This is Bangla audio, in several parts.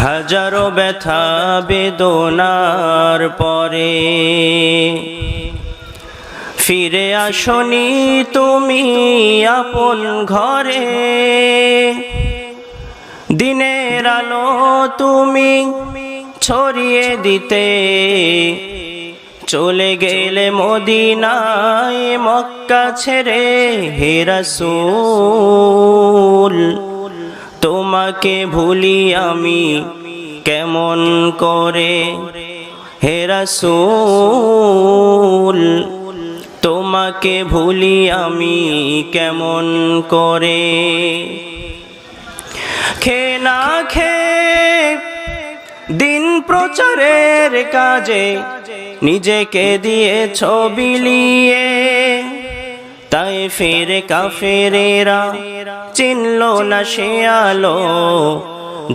হাজারো ব্যথা বেদনার পরে ফিরে আসনি তুমি আপন ঘরে। দিনের আলো তুমি ছড়িয়ে দিতে চলে গেলে মদিনায় মক্কা ছেড়ে। হে রাসূল তোমাকে ভুলি আমি কেমন করে। হে রাসূল তোমাকে ভুলি আমি কেমন করে। খেয়ে না খেয়ে দিন প্রচারের কাজে নিজেকে দিয়েছ বিলিয়ে। তায়েফের কাফেরেরা চিনল না সে আলো,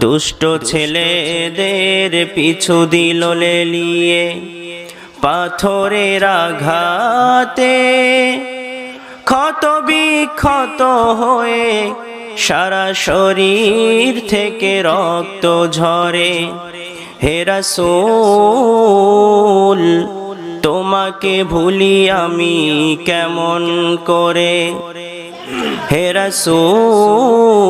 দুষ্ট ছেলেদের পিছু দিল লেলিয়ে। পাথরের আঘাতে ক্ষত বিক্ষত হয়ে সারা শরীর থেকে রক্ত ঝরে। হে রাসূল তোমাকে ভুলি আমি কেমন করে। হে রাসূল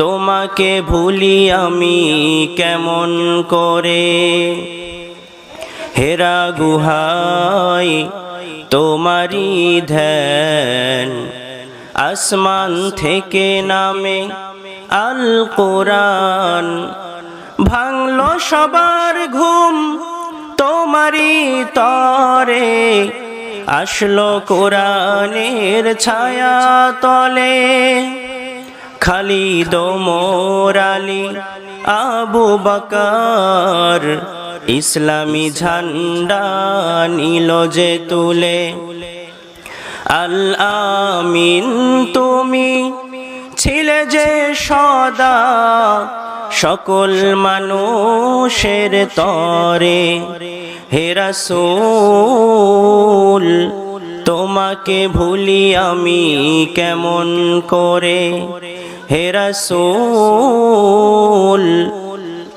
তোমাকে ভুলি আমি কেমন করে। হেরা গুহায় তোমারি ধ্যান, আসমান থেকে নামে আল কোরআন। ভাঙলো সবার ঘুম তোমারি তরে, আসলো কোরআনের ছায়া তলে। খালিদ ওমর আলী আবু বকর ইসলামী ঝান্ডা নিল যে তুলে। আল আমিন তুমি ছিলে যে সদা সকল মানুষের তরে। হে রাসূল তোমাকে ভুলি আমি কেমন করে। হে রাসূল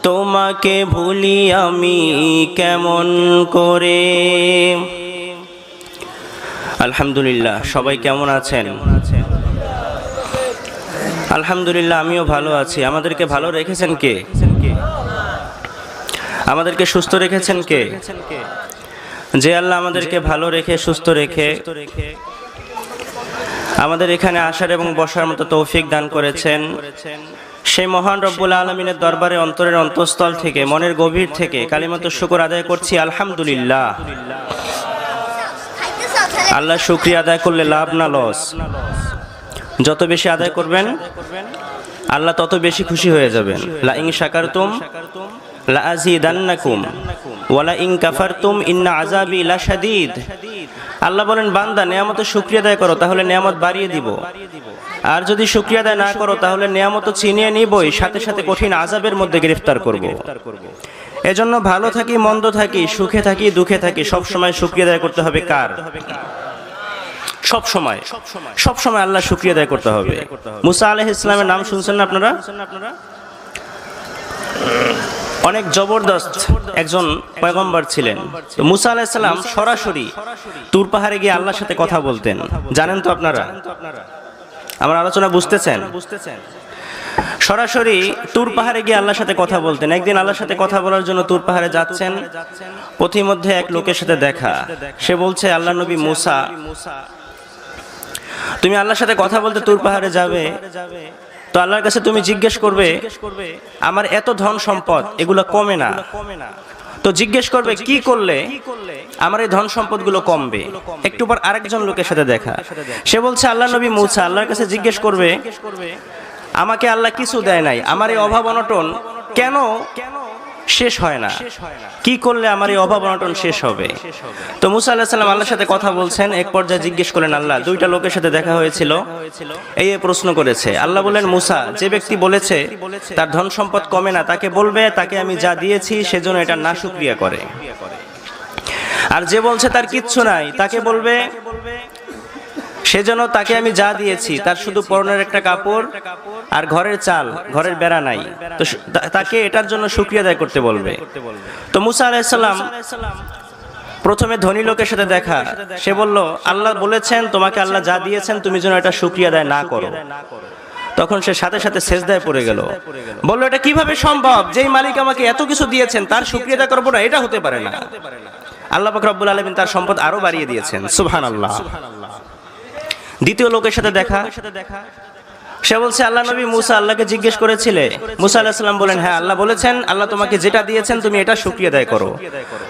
তোমাকে ভুলি আমি কেমন করে। আলহামদুলিল্লাহ, সবাই কেমন আছেন? আলহামদুলিল্লাহ, আমিও ভালো আছি। আমাদেরকে ভালো রেখেছেন কে? আমাদেরকে সুস্থ রেখেছেন কে? যে আল্লাহ আমাদেরকে ভালো রেখে সুস্থ রেখে আমাদের এখানে আসার এবং বসার মতো তৌফিক দান করেছেন, সেই মহান রব্বুল আলামিনের দরবারে অন্তরের অন্তঃস্থল থেকে মনের গভীর থেকে কালিমাত শুকর আদায় করছি আলহামদুলিল্লাহ। আল্লাহ শুকরিয়া আদায় করলে লাভ না লস? যত বেশি আদায় করবেন আল্লাহ তত বেশি খুশি হয়ে যাবেন। লা ইন শাকারতুম লা আযীদান্নাকুম ওয়া লা ইন কাফারতুম ইন্না আযাবি লাশাদীদ। আল্লাহ বলেন, বান্দা নেয়ামতের শুকরিয়া আদায় করো তাহলে নেয়ামত বাড়িয়ে দিব, আর যদি শুকরিয়া আদায় না করো তাহলে নেয়ামত ছিনিয়ে নিবই, সাথে সাথে কঠিন আযাবের মধ্যে গ্রেফতার করব। এজন্য ভালো থাকি মন্দ থাকি, সুখে থাকি দুঃখে থাকি, সব সময় শুকরিয়া আদায় করতে হবে। কার? সব সময় আল্লাহ শুকরিয়া আদায় করতে হবে। মুসা আলাইহিস সালামের নাম শুনছেন না আপনারা? অনেক জবরদস্ত একজন পয়গম্বর ছিলেন। তো মুসা আলাইহিস সালাম সরাসরি তুর পাহাড়ে গিয়ে আল্লাহর সাথে কথা বলতেন, জানেন তো আপনারা? আমার আলোচনা বুঝতেছেন? সরাসরি তুর পাহাড়ে গিয়ে আল্লাহর সাথে কথা বলতেন। একদিন আল্লাহর সাথে কথা বলার জন্য তুর পাহাড়ে যাচ্ছেন, পথিমধ্যে এক লোকের সাথে দেখা। সে বলছে, আল্লাহ নবী মুসা, তুমি আল্লাহর সাথে কথা বলতে তুর পাহাড়ে যাবে, তো আল্লাহর কাছে তুমি জিজ্ঞেস করবে আমার এত ধন সম্পদ এগুলো কমে না, তো জিজ্ঞেস করবে কি করলে আমার এই ধন সম্পদগুলো কমবে। একটু পর আরেকজন লোকের সাথে দেখা। সে বলছে, আল্লাহ নবী মুসা আল্লাহর কাছে জিজ্ঞেস করবে আমাকে আল্লাহ কিছু দেয় নাই, আমার এই অভাব অনটন কেন শেষ হয় না, কি করলে আমার এই অভাব অনটন শেষ হবে। তো মুসা আলাইহিস সালাম আল্লাহর সাথে কথা বলছেন, এক পর্যায়ে জিজ্ঞেস করলেন, আল্লাহ দুইটা লোকের সাথে দেখা হয়েছিল, এই প্রশ্ন করেছে। আল্লাহ বলেন, মুসা যে ব্যক্তি বলেছে তার ধন সম্পদ কমে না, তাকে বলবে তাকে আমি যা দিয়েছি সেজন্য এটা না শুকরিয়া করে। আর যে বলছে তার কিচ্ছু নাই, তাকে বলবে সেজন্য তাকে আমি যা দিয়েছি তার শুধু পরনের একটা কাপড় আর ঘরের চাল, ঘরের বেড়া নাই, তো তাকে এটার জন্য শুকরিয়া আদায় করতে বলবে। তো মুসা আলাইহিস সালাম প্রথমে ধনী লোকের সাথে দেখা, সে বলল আল্লাহ বলেছেন তোমাকে আল্লাহ যা দিয়েছেন তুমি যেন এটা শুকরিয়া আদায় না করো। তখন সে সাথে সাথে সেজদায় পড়ে গেল, বলল এটা কিভাবে সম্ভব, যেই মালিক আমাকে এত কিছু দিয়েছেন তার শুকরিয়া আদায় করবো না, এটা হতে পারে না। আল্লাহ পাক রব্বুল আলামিন তার সম্পদ আরো বাড়িয়ে দিয়েছেন, সুবহানাল্লাহ। দ্বিতীয় লোকের সাথে দেখা, সে বলছে আল্লাহ নবী মুসা আল্লাহকে জিজ্ঞেস করেছিলে, মুসা আলাইহিস সালাম বলেন হ্যাঁ আল্লাহ বলেছেন আল্লাহ তোমাকে যেটা দিয়েছেন তুমি এটা শুকরিয়া আদায় করো।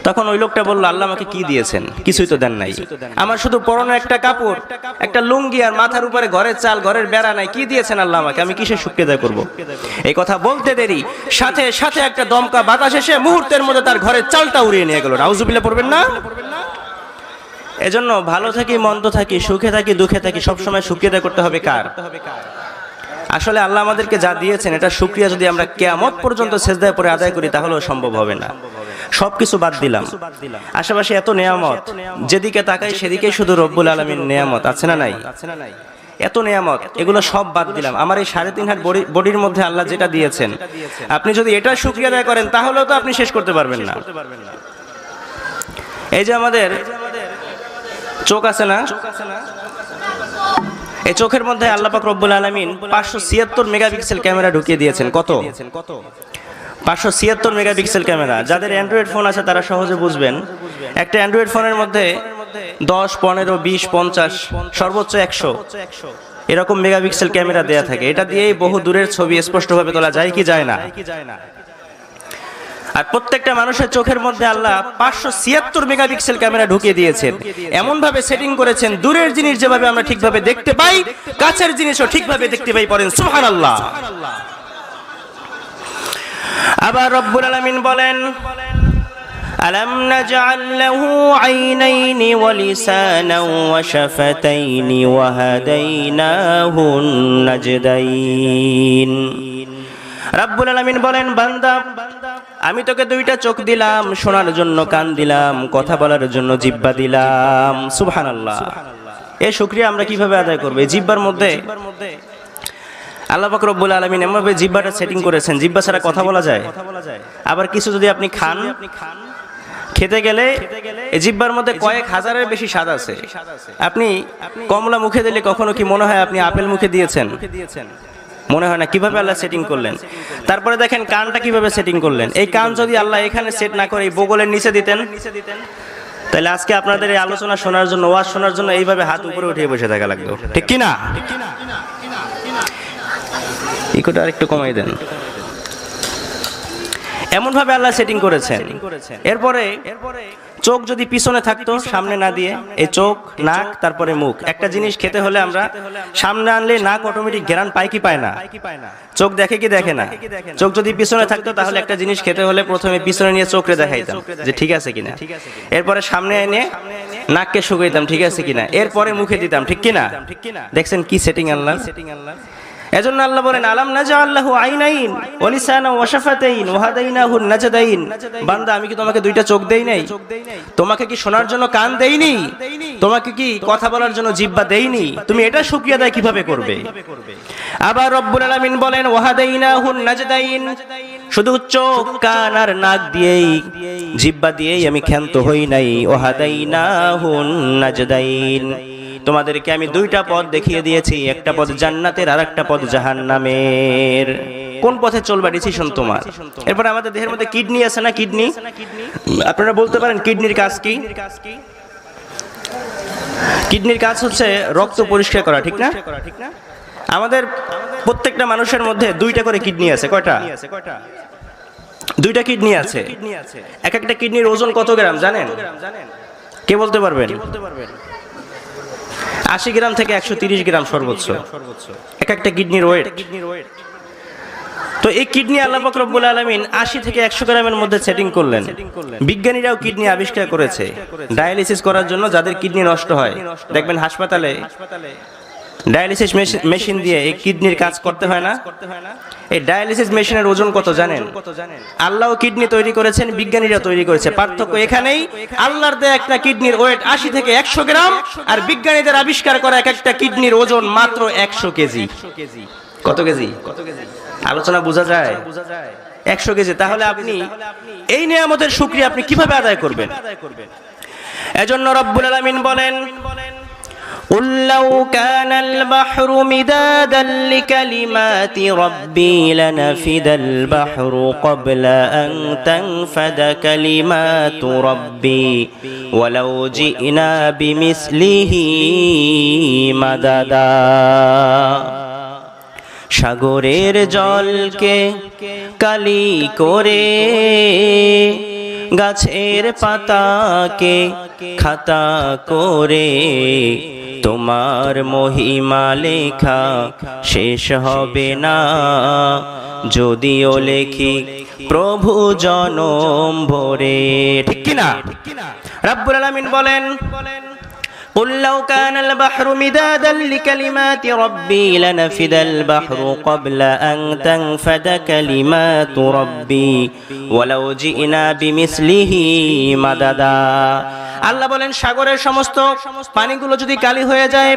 তখন ওই লোকটা বলল আল্লাহ আমাকে কি দিয়েছেন, কিছুই তো দেন নাই, আমার শুধু পরনে একটা কাপড়, একটা লুঙ্গি আর মাথার উপরে ঘরের চাল, ঘরের বেড়া নাই, কি দিয়েছেন আল্লাহ আমাকে, আমি কিসের শুকরিয়া আদায় করব। এই কথা বলতে দেরি সাথে সাথে একটা দমকা বাতাস এসে মুহূর্তের মধ্যে তার ঘরের চালটা উড়িয়ে নিয়ে গেল। নাউজুবিল্লাহ পড়বেন না। এজন্য ভালো থাকি মন্দ থাকি, সুখে থাকি দুঃখে থাকি, সবসময় শুকরিয়া আদায় করতে হবে কার? আসলে আল্লাহ আমাদেরকে যা দিয়েছেন এটা শুকরিয়া যদি আমরা কিয়ামত পর্যন্ত সিজদায় পড়ে আদায় করি তাহলেও সম্ভব হবে না। সবকিছু বাদ দিলাম, আশেপাশে এত নেয়ামত, যেদিকে তাকাই সেদিকে শুধু রব্বুল আলামিন নেয়ামত, আছে না নাই? এত নেয়ামত, এগুলো সব বাদ দিলাম। আমার এই 3.5 হাত বডির মধ্যে আল্লাহ যেটা দিয়েছেন আপনি যদি এটা শুকরিয়া আদায় করেন তাহলেও তো আপনি শেষ করতে পারবেন না। এই যে আমাদের চোখ আছে না, এই চোখের মধ্যে আল্লাহ পাক রব্বুল আলামিন 576 মেগাপিক্সেল ক্যামেরা ঢুকিয়ে দিয়েছেন। কত? 576 মেগাপিক্সেল ক্যামেরা। যাদের অ্যান্ড্রয়েড ফোন আছে তারা সহজে বুঝবেন, একটা অ্যান্ড্রয়েড ফোনের মধ্যে 10, 15, 20, 50 সর্বোচ্চ 100 এরকম মেগাপিক্সেল ক্যামেরা দেয়া থাকে। এটা দিয়েই বহু দূরের ছবি স্পষ্টভাবে তোলা যায় কি যায় না? আর প্রত্যেকটা মানুষের চোখের মধ্যে আল্লাহ 576 মেগাপিক্সেল ক্যামেরা ঢুকিয়ে দিয়েছেন। এমন ভাবে সেটিং করেছেন দূরের জিনিস যেভাবে আমরা ঠিকভাবে দেখতে পাই, কাছের জিনিসও ঠিকভাবে দেখতে পাই। পড়েন সুবহানাল্লাহ। আবার রব্বুল আলামিন বলেন আলাম নাজআল লাহু আইনাইনি ওয়া লিসানান ওয়া শাফাতাইনি ওয়া হাদাইনাহু নাজদাইন। রব্বুল আলামিন বলেন বান্দা আমি তোকে 2টা চোখ দিলাম, শোনার জন্য কান দিলাম, কথা বলার জন্য জিহ্বা দিলাম। সুবহানাল্লাহ। এই শুকরিয়া আমরা কিভাবে আদায় করব? এই জিহ্বার মধ্যে আল্লাহ পাক রব্বুল আলামিন এমনভাবে জিহ্বাটা সেটিং করেছেন, জিহ্বা ছাড়া কথা বলা যায়। আবার কিছু যদি আপনি খান, খেতে গেলে এই জিহ্বার মধ্যে কয়েক হাজারের বেশি স্বাদ আছে। আপনি কমলা মুখে দিলে কখনো কি মনে হয় আপনি আপেল মুখে দিয়েছেন? মনে হয় না। কিভাবে আল্লাহ সেটিং করলেন? তারপরে দেখেন কানটা কিভাবে সেটিং করলেন। এই কান যদি আল্লাহ এখানে সেট না করে এই বগলের নিচে দিতেন তাহলে আজকে আপনাদের এই আলোচনা শোনার জন্য, ওয়াজ শোনার জন্য এইভাবে হাত উপরে উঠিয়ে বসে থাকা লাগতো, ঠিক কি না? ইকোটা আরেকটু কমাই দেন। এমন ভাবে আল্লাহ সেটিং করেছেন। এরপরে চোখ যদি পিছনে থাকতো, সামনে না দিয়ে এই চোখ, নাক, তারপরে মুখ। একটা জিনিস খেতে হলে আমরা সামনে আনলে নাক অটোমেটিক ঘ্রাণ পায় কি পায় না? চোখ দেখে কি দেখে না? চোখ যদি পিছনে থাকতো তাহলে একটা জিনিস খেতে হলে প্রথমে পিছনে নিয়ে চোখে দেখাইতাম যে ঠিক আছে কিনা, এরপরে সামনে এনে নাককে শুকাইতাম ঠিক আছে কিনা, এরপরে মুখে দিতাম ঠিক কিনা। দেখছেন কি সেটিং আল্লাহ। এজন্য আল্লাহ বলেন আলাম নাজআল লাহু আইনাইন ওয়া লিসানান ওয়া শাফাতাইন ওয়া হাদাইনাহু নাজদাইন। বান্দা আমি কি তোমাকে 2টা চোখ দেই নাই? তোমাকে কি শোনার জন্য কান দেইনি? তোমাকে কি কথা বলার জন্য জিহ্বা দেইনি? তুমি এটা শুকরিয়া আদায় কিভাবে করবে? আবার রব্বুল আলামিন বলেন ওয়া হাদাইনাহু নাজদাইন। শুধু চোখ, কান আর নাক দিয়েই, জিহ্বা দিয়েই আমি ক্ষান্ত হই নাই। ওয়া হাদাইনাহু নাজদাইন। তোমাদেরকে আমি 2টা পথ দেখিয়ে দিয়েছি, একটা পথ জান্নাতের আর একটা পথ জাহান্নামের। কোন পথে চলবা ডিসিশন তোমার। এরপর আমাদের দেহের মধ্যে কিডনি আছে না, কিডনি আপনারা বলতে পারেন কিডনির কাজ কি? কিডনির কাজ হচ্ছে রক্ত পরিষ্কার করা, ঠিক না? আমাদের প্রত্যেকটা মানুষের মধ্যে 2টা করে কিডনি আছে। কয়টা? 2টা কিডনি আছে। এক একটা কিডনির ওজন কত গ্রাম জানেন? কে বলতে পারবেন? 80 গ্রাম থেকে 130 গ্রাম সর্বোচ্চ এক একটা কিডনির ওয়েট। তো এই কিডনি আল্লাহ পাক রব্বুল আলামিন 80 থেকে 100 গ্রামের মধ্যে সেটিং করলেন। বিজ্ঞানীরাও কিডনি আবিষ্কার করেছে ডায়ালিসিস করার জন্য। যাদের কিডনি নষ্ট হয় দেখবেন হাসপাতালে ডায়ালিসিস মেশিন দিয়ে এই কিডনির কাজ করতে হয় না? এই ডায়ালিসিস মেশিনের ওজন কত জানেন? আল্লাহও কিডনি তৈরি করেছেন, বিজ্ঞানীরা তৈরি করেছে। পার্থক্য এখানেই, আল্লাহর দেয়া একটা কিডনির ওয়েট 80 থেকে 100 গ্রাম, আর বিজ্ঞানীদের আবিষ্কার করা এক একটা কিডনির ওজন মাত্র 100 কেজি। কত কেজি? আলোচনা বোঝা যায়? 100 কেজি। তাহলে আপনি এই নিয়ামতের শুকরিয়া আপনি কিভাবে আদায় করবেন? এজন্য রব্বুল আলামিন বলেন, قُل لَّوْ كَانَ الْبَحْرُ مِدَادًا لِّكَلِمَاتِ رَبِّي لَنَفِدَ الْبَحْرُ قَبْلَ أَن تَنفَدَ كَلِمَاتُ رَبِّي وَلَوْ جِئْنَا بِمِثْلِهِ مَدَدًا। সাগরের জলকে কালি করে, গাছের পাতাকে খাতা করে, তোমার মহিমা লেখা শেষ হবে না, যদিও লেখি প্রভু জনম ভরে। ঠিক কিনা? রব্বুল আলামিন বলেন, قُل لَّوْ كَانَ الْبَحْرُ مِدَادًا لِّكَلِمَاتِ رَبِّي لَنَفِدَ الْبَحْرُ قَبْلَ أَن تَنفَدَ كَلِمَاتُ رَبِّي وَلَوْ جِئْنَا بِمِثْلِهِ مَدَدًا। আল্লাহ বলেন, সাগরের সমস্ত পানিগুলো যদি কালি হয়ে যায়,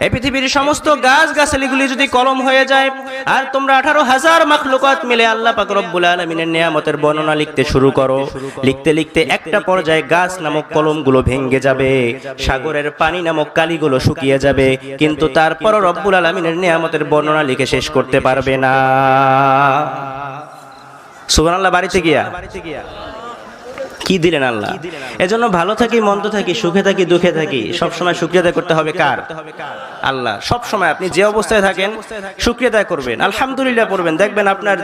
এই পৃথিবীর সমস্ত গাছ গাছালিগুলি যদি কলম হয়ে যায়, আর তোমরা 18,000 মাখলুকাত মিলে আল্লাহ পাক রব্বুল আলামিনের নিয়ামতের বর্ণনা লিখতে শুরু করো, লিখতে লিখতে একটা পর্যায়ে গাছ নামক কলমগুলো ভেঙে যাবে, সাগরের পানি নামক কালিগুলো শুকিয়ে যাবে, কিন্তু তারপরও রব্বুল আলামিনের নিয়ামতের বর্ণনা লিখে শেষ করতে পারবে না। সুবহানাল্লাহ। বাড়িতে গিয়া কি দিলেন আল্লাহ। এজন্য ভালো থাকি, মন্দ থাকি, সুখে থাকি, দুঃখে থাকি, সবসময় শুকরিয়া আদায় করতে হবে কার? আল্লাহ। সবসময় আপনি যে অবস্থায় থাকেন শুকরিয়া আদায় করবেন, আলহামদুলিল্লাহ পড়বেন, দেখবেন আপনার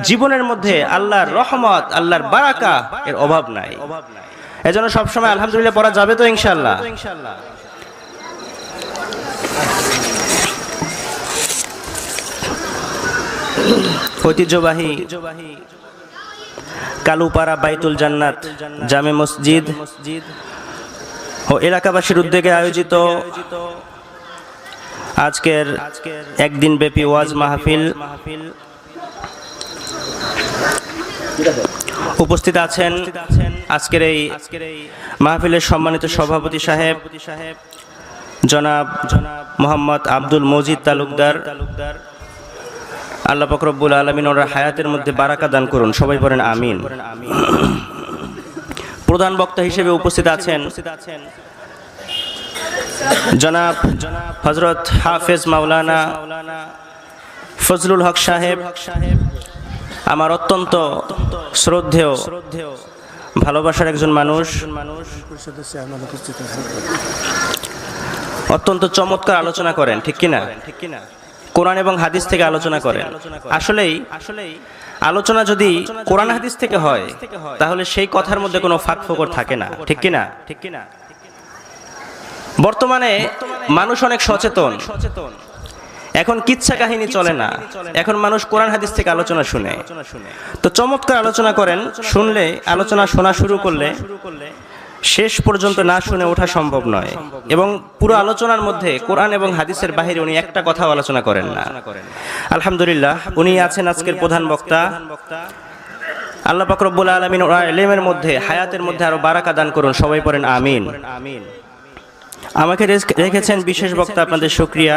জীবনের মধ্যে আল্লাহর রহমত, আল্লাহর বারাকা এর অভাব নাই। এজন্য সবসময় আলহামদুলিল্লাহ পড়া যাবে তো ইনশাআল্লাহ? ঐতিহ্যবাহী কালুপাড়া বাইতুল জান্নাত জামে মসজিদ ও এলাকাবাসীর উদ্যোগে আয়োজিত আজকের একদিন ব্যাপী ওয়াজ মাহফিল, উপস্থিত আছেন আজকের এই মাহফিলের সম্মানিত সভাপতি সাহেব জনাব মোহাম্মদ আব্দুল মজিদ তালুকদার। আল্লাহ পাক রব্বুল আলামিন ওনার হায়াতের মধ্যে বারাকা দান করুন, সবাই বলেন আমিন। প্রধান বক্তা হিসেবে উপস্থিত আছেন জনাব হযরত হাফেজ মাওলানা ফজলুল হক সাহেব, আমার অত্যন্ত শ্রদ্ধেয় ভালোবাসার একজন মানুষ, অত্যন্ত চমৎকার আলোচনা করেন। ঠিক কিনা? কোরআন এবং হাদিস থেকে আলোচনা করেন। আসলেই আলোচনা যদি কোরআন হাদিস থেকে হয় তাহলে সেই কথার মধ্যে কোনো ফাঁক ফোকর থাকে না। ঠিক কিনা? বর্তমানে মানুষ অনেক সচেতন, এখন কিচ্ছা কাহিনী চলে না, এখন মানুষ কোরআন হাদিস থেকে আলোচনা শুনে। তো চমৎকার আলোচনা করেন, শুনলে আলোচনা শোনা শুরু করলে শেষ পর্যন্ত না শুনে ওঠা সম্ভব নয়, এবং পুরো আলোচনার মধ্যে কোরআন এবং হাদিসের বাহিরে উনি একটা কথাও আলোচনা করেন না। আলহামদুলিল্লাহ, উনি আছেন আজকের প্রধান বক্তা। আল্লাহ পাক রব্বুল আলামিন ওনার ইলমের মধ্যে, হায়াতের মধ্যে আরো বারাকা দান করুন, সবাই পড়েন আমিন। আমাকে রেখেছেন বিশেষ বক্তা, আপনাদের শুকরিয়া।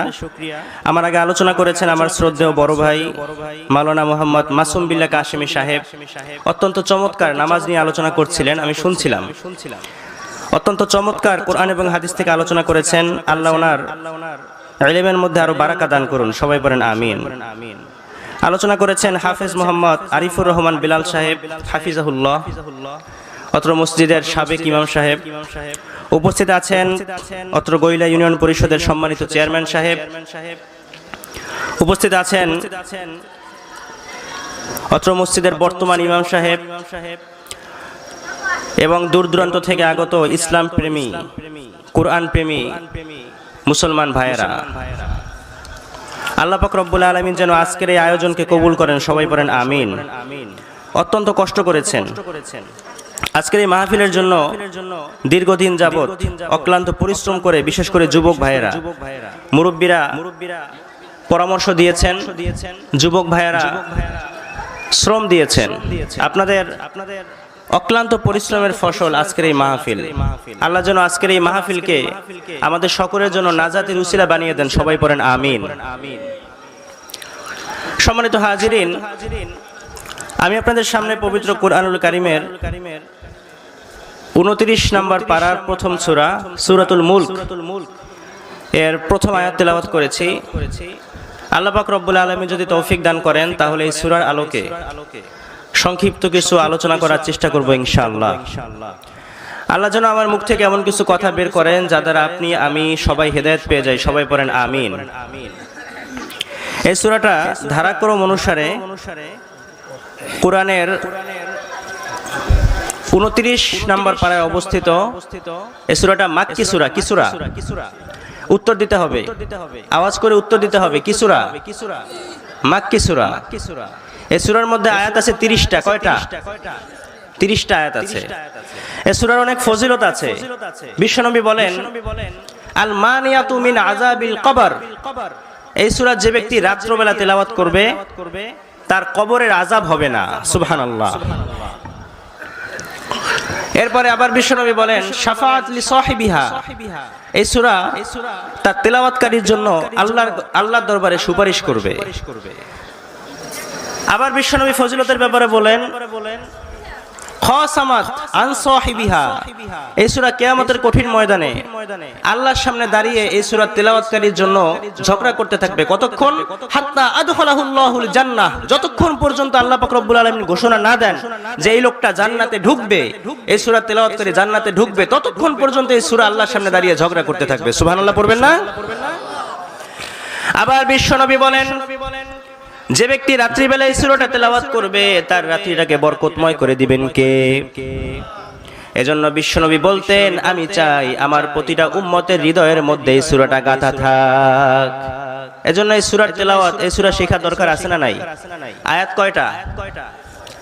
আমার আগে আলোচনা করেছেন আমার শ্রদ্ধেয় বড় ভাই মাওলানা মোহাম্মদ মাসুম বিল্লাহ কাশিমি সাহেব, অত্যন্ত চমৎকার নামাজ নিয়ে আলোচনা করছিলেন, আমি শুনছিলাম। অত্যন্ত চমৎকার কোরআন এবং হাদিস থেকে আলোচনা করেছেন। আল্লাহ ওনার ইলমের মধ্যে আরো বারাকা দান করুন, সবাই বলেন আমিন। আলোচনা করেছেন হাফেজ মোহাম্মদ আরিফুর রহমান বিলাল সাহেব, হাফিজাহুল্লাহ, অত্র মসজিদের সাবেক ইমাম সাহেব। উপস্থিত আছেন অত্র গৈলা ইউনিয়ন পরিষদের সম্মানিত চেয়ারম্যান সাহেব। উপস্থিত আছেন অত্র মসজিদের বর্তমান ইমাম সাহেব এবং দূর দূরান্ত থেকে আগত ইসলাম প্রেমী, কোরআন প্রেমী মুসলমান ভাইয়েরা। আল্লাহ পাক রব্বুল আলামিন যেন আজকের এই আয়োজনকে কবুল করেন, সবাই বলেন আমিন। অত্যন্ত কষ্ট করেছেন, আজকের এই মাহফিলের জন্য দীর্ঘদিন যাবৎ অক্লান্ত পরিশ্রম করে বিশেষ করে যুবক ভাইয়েরা, মুরব্বীরা পরামর্শ দিয়েছেন, যুবক ভাইয়েরা শ্রম দিয়েছেন। আপনাদের অক্লান্ত পরিশ্রমের ফসল আজকের এই মাহফিল। আল্লাহ যেন আজকের এই মাহফিলকে আমাদের সকলের জন্য নাজাতের উসিলা বানিয়ে দেন। সবাই পড়েন আমিন। সম্মানিত হাজিরিন, আমি আপনাদের সামনে পবিত্র কুরআনুল কারীমের 29 নম্বর পারার প্রথম সূরা সূরাতুল মুলক এর প্রথম আয়াত তেলাওয়াত করেছি। আল্লাহ পাক রব্বুল আলামিন যদি তৌফিক দান করেন তাহলে এই সূরার আলোকে সংক্ষিপ্ত কিছু আলোচনা করার চেষ্টা করব ইনশাআল্লাহ। আল্লাহ যেন আমার মুখ থেকে এমন কিছু কথা বের করেন যা দ্বারা আপনি আমি সবাই হেদায়েত পেয়ে যাই। সবাই পড়েন আমিন। এই সূরাটা ধারাক্রম অনুসারে কোরআনের 29 নম্বর পারায় অবস্থিত। এই সূরাটা মাক্কি সূরা। কি সূরা? উত্তর দিতে হবে, আওয়াজ করে উত্তর দিতে হবে। কি সূরা? মাক্কি সূরা। এই সূরার মধ্যে আয়াত আছে 30টা। কয়টা? 30টা আয়াত আছে। এই সূরার অনেক ফজিলত আছে। বিশ্বনবী বলেন, আল মানিয়াতু মিন আযাবিল কবর। এই সূরা যে ব্যক্তি রাত্রিবেলা তেলাওয়াত করবে তার কবরের আযাব হবে না। সুবহানাল্লাহ। এরপরে আবার বিশ্বনবী বলেন, শাফাআত লি সাহিবিহা। এই সূরা তার তেলাওয়াতকারীর জন্য আল্লাহর দরবারে সুপারিশ করবে। আবার বিশ্বনবী ফজিলতের ব্যাপারে বলেন, খাসামাত আন সাহিবিহা। এই সূরা কিয়ামতের কঠিন ময়দানে আল্লাহর সামনে দাঁড়িয়ে এই সূরা তেলাওয়াতকারীর জন্য ঝগড়া করতে থাকবে। কতক্ষণ? হাত্তা আদখালাহুল্লাহুল জান্নাহ। যতক্ষণ পর্যন্ত আল্লাহ পাক রব্বুল আলামিন ঘোষণা না দেন যে এই লোকটা জান্নাতে ঢুকবে, এই সূরা তেলাওয়াতকারী জান্নাতে ঢুকবে, ততক্ষণ পর্যন্ত এই সূরা আল্লাহর সামনে দাঁড়িয়ে ঝগড়া করতে থাকবে। সুবহানাল্লাহ পড়বেন না? আবার বিশ্বনবী বলেন, যে ব্যক্তি রাত্রিবেলা এই সূরাটা তেলাওয়াত করবে তার রাত্রিটাকে বরকতময় করে দিবেন কে? এজন্য বিশ্বনবী বলতেন, আমি চাই আমার প্রতিটা উম্মতের হৃদয়ের মধ্যে এই সূরাটা গাঁথা থাক। এজন্য এই সূরার তেলাওয়াত, এই সূরা শেখা দরকার আছে না নাই? আয়াত কয়টা?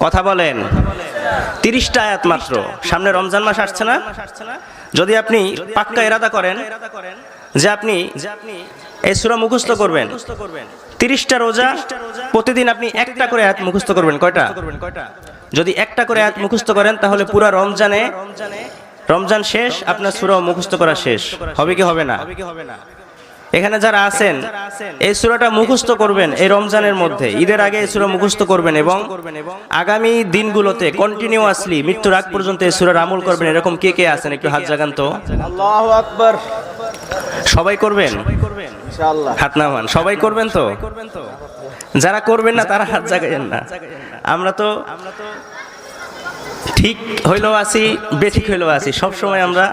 কথা বলেন। 30টা আয়াত মাত্র। সামনে রমজান মাস আসছে না? যদি আপনি পাক্কা ইরাদা করেন যে আপনি এই সূরা মুখস্থ করবেন, 30টা রোজা প্রতিদিন আপনি একটা করে আয়াত মুখস্থ করবেন। কয়টা? যদি একটা করে আয়াত মুখস্থ করেন তাহলে পুরো রমজান শেষ, আপনার সূরা মুখস্থ করা শেষ। হবে কি হবে না? এখানে যারা আছেন এই সূরাটা মুখস্থ করবেন এই রমজানের মধ্যে, ঈদের আগে এই সূরা মুখস্থ করবেন এবং আগামী দিনগুলোতে কন্টিনিউয়াসলি মৃত্যুর আগ পর্যন্ত এই সূরার আমল করবেন। এরকম কে কে আছেন? একটু হাত জাগান তো। আল্লাহু আকবার। সবাই করবেন ইনশাআল্লাহ? হাত নামান। সবাই করবেন তো? যারা করবেন না তারা হাত জাগাইয়েন না। আমরা তো ঠিক হইলেও আছি, বেঠিক হইলেও আছি, সবসময় আমরা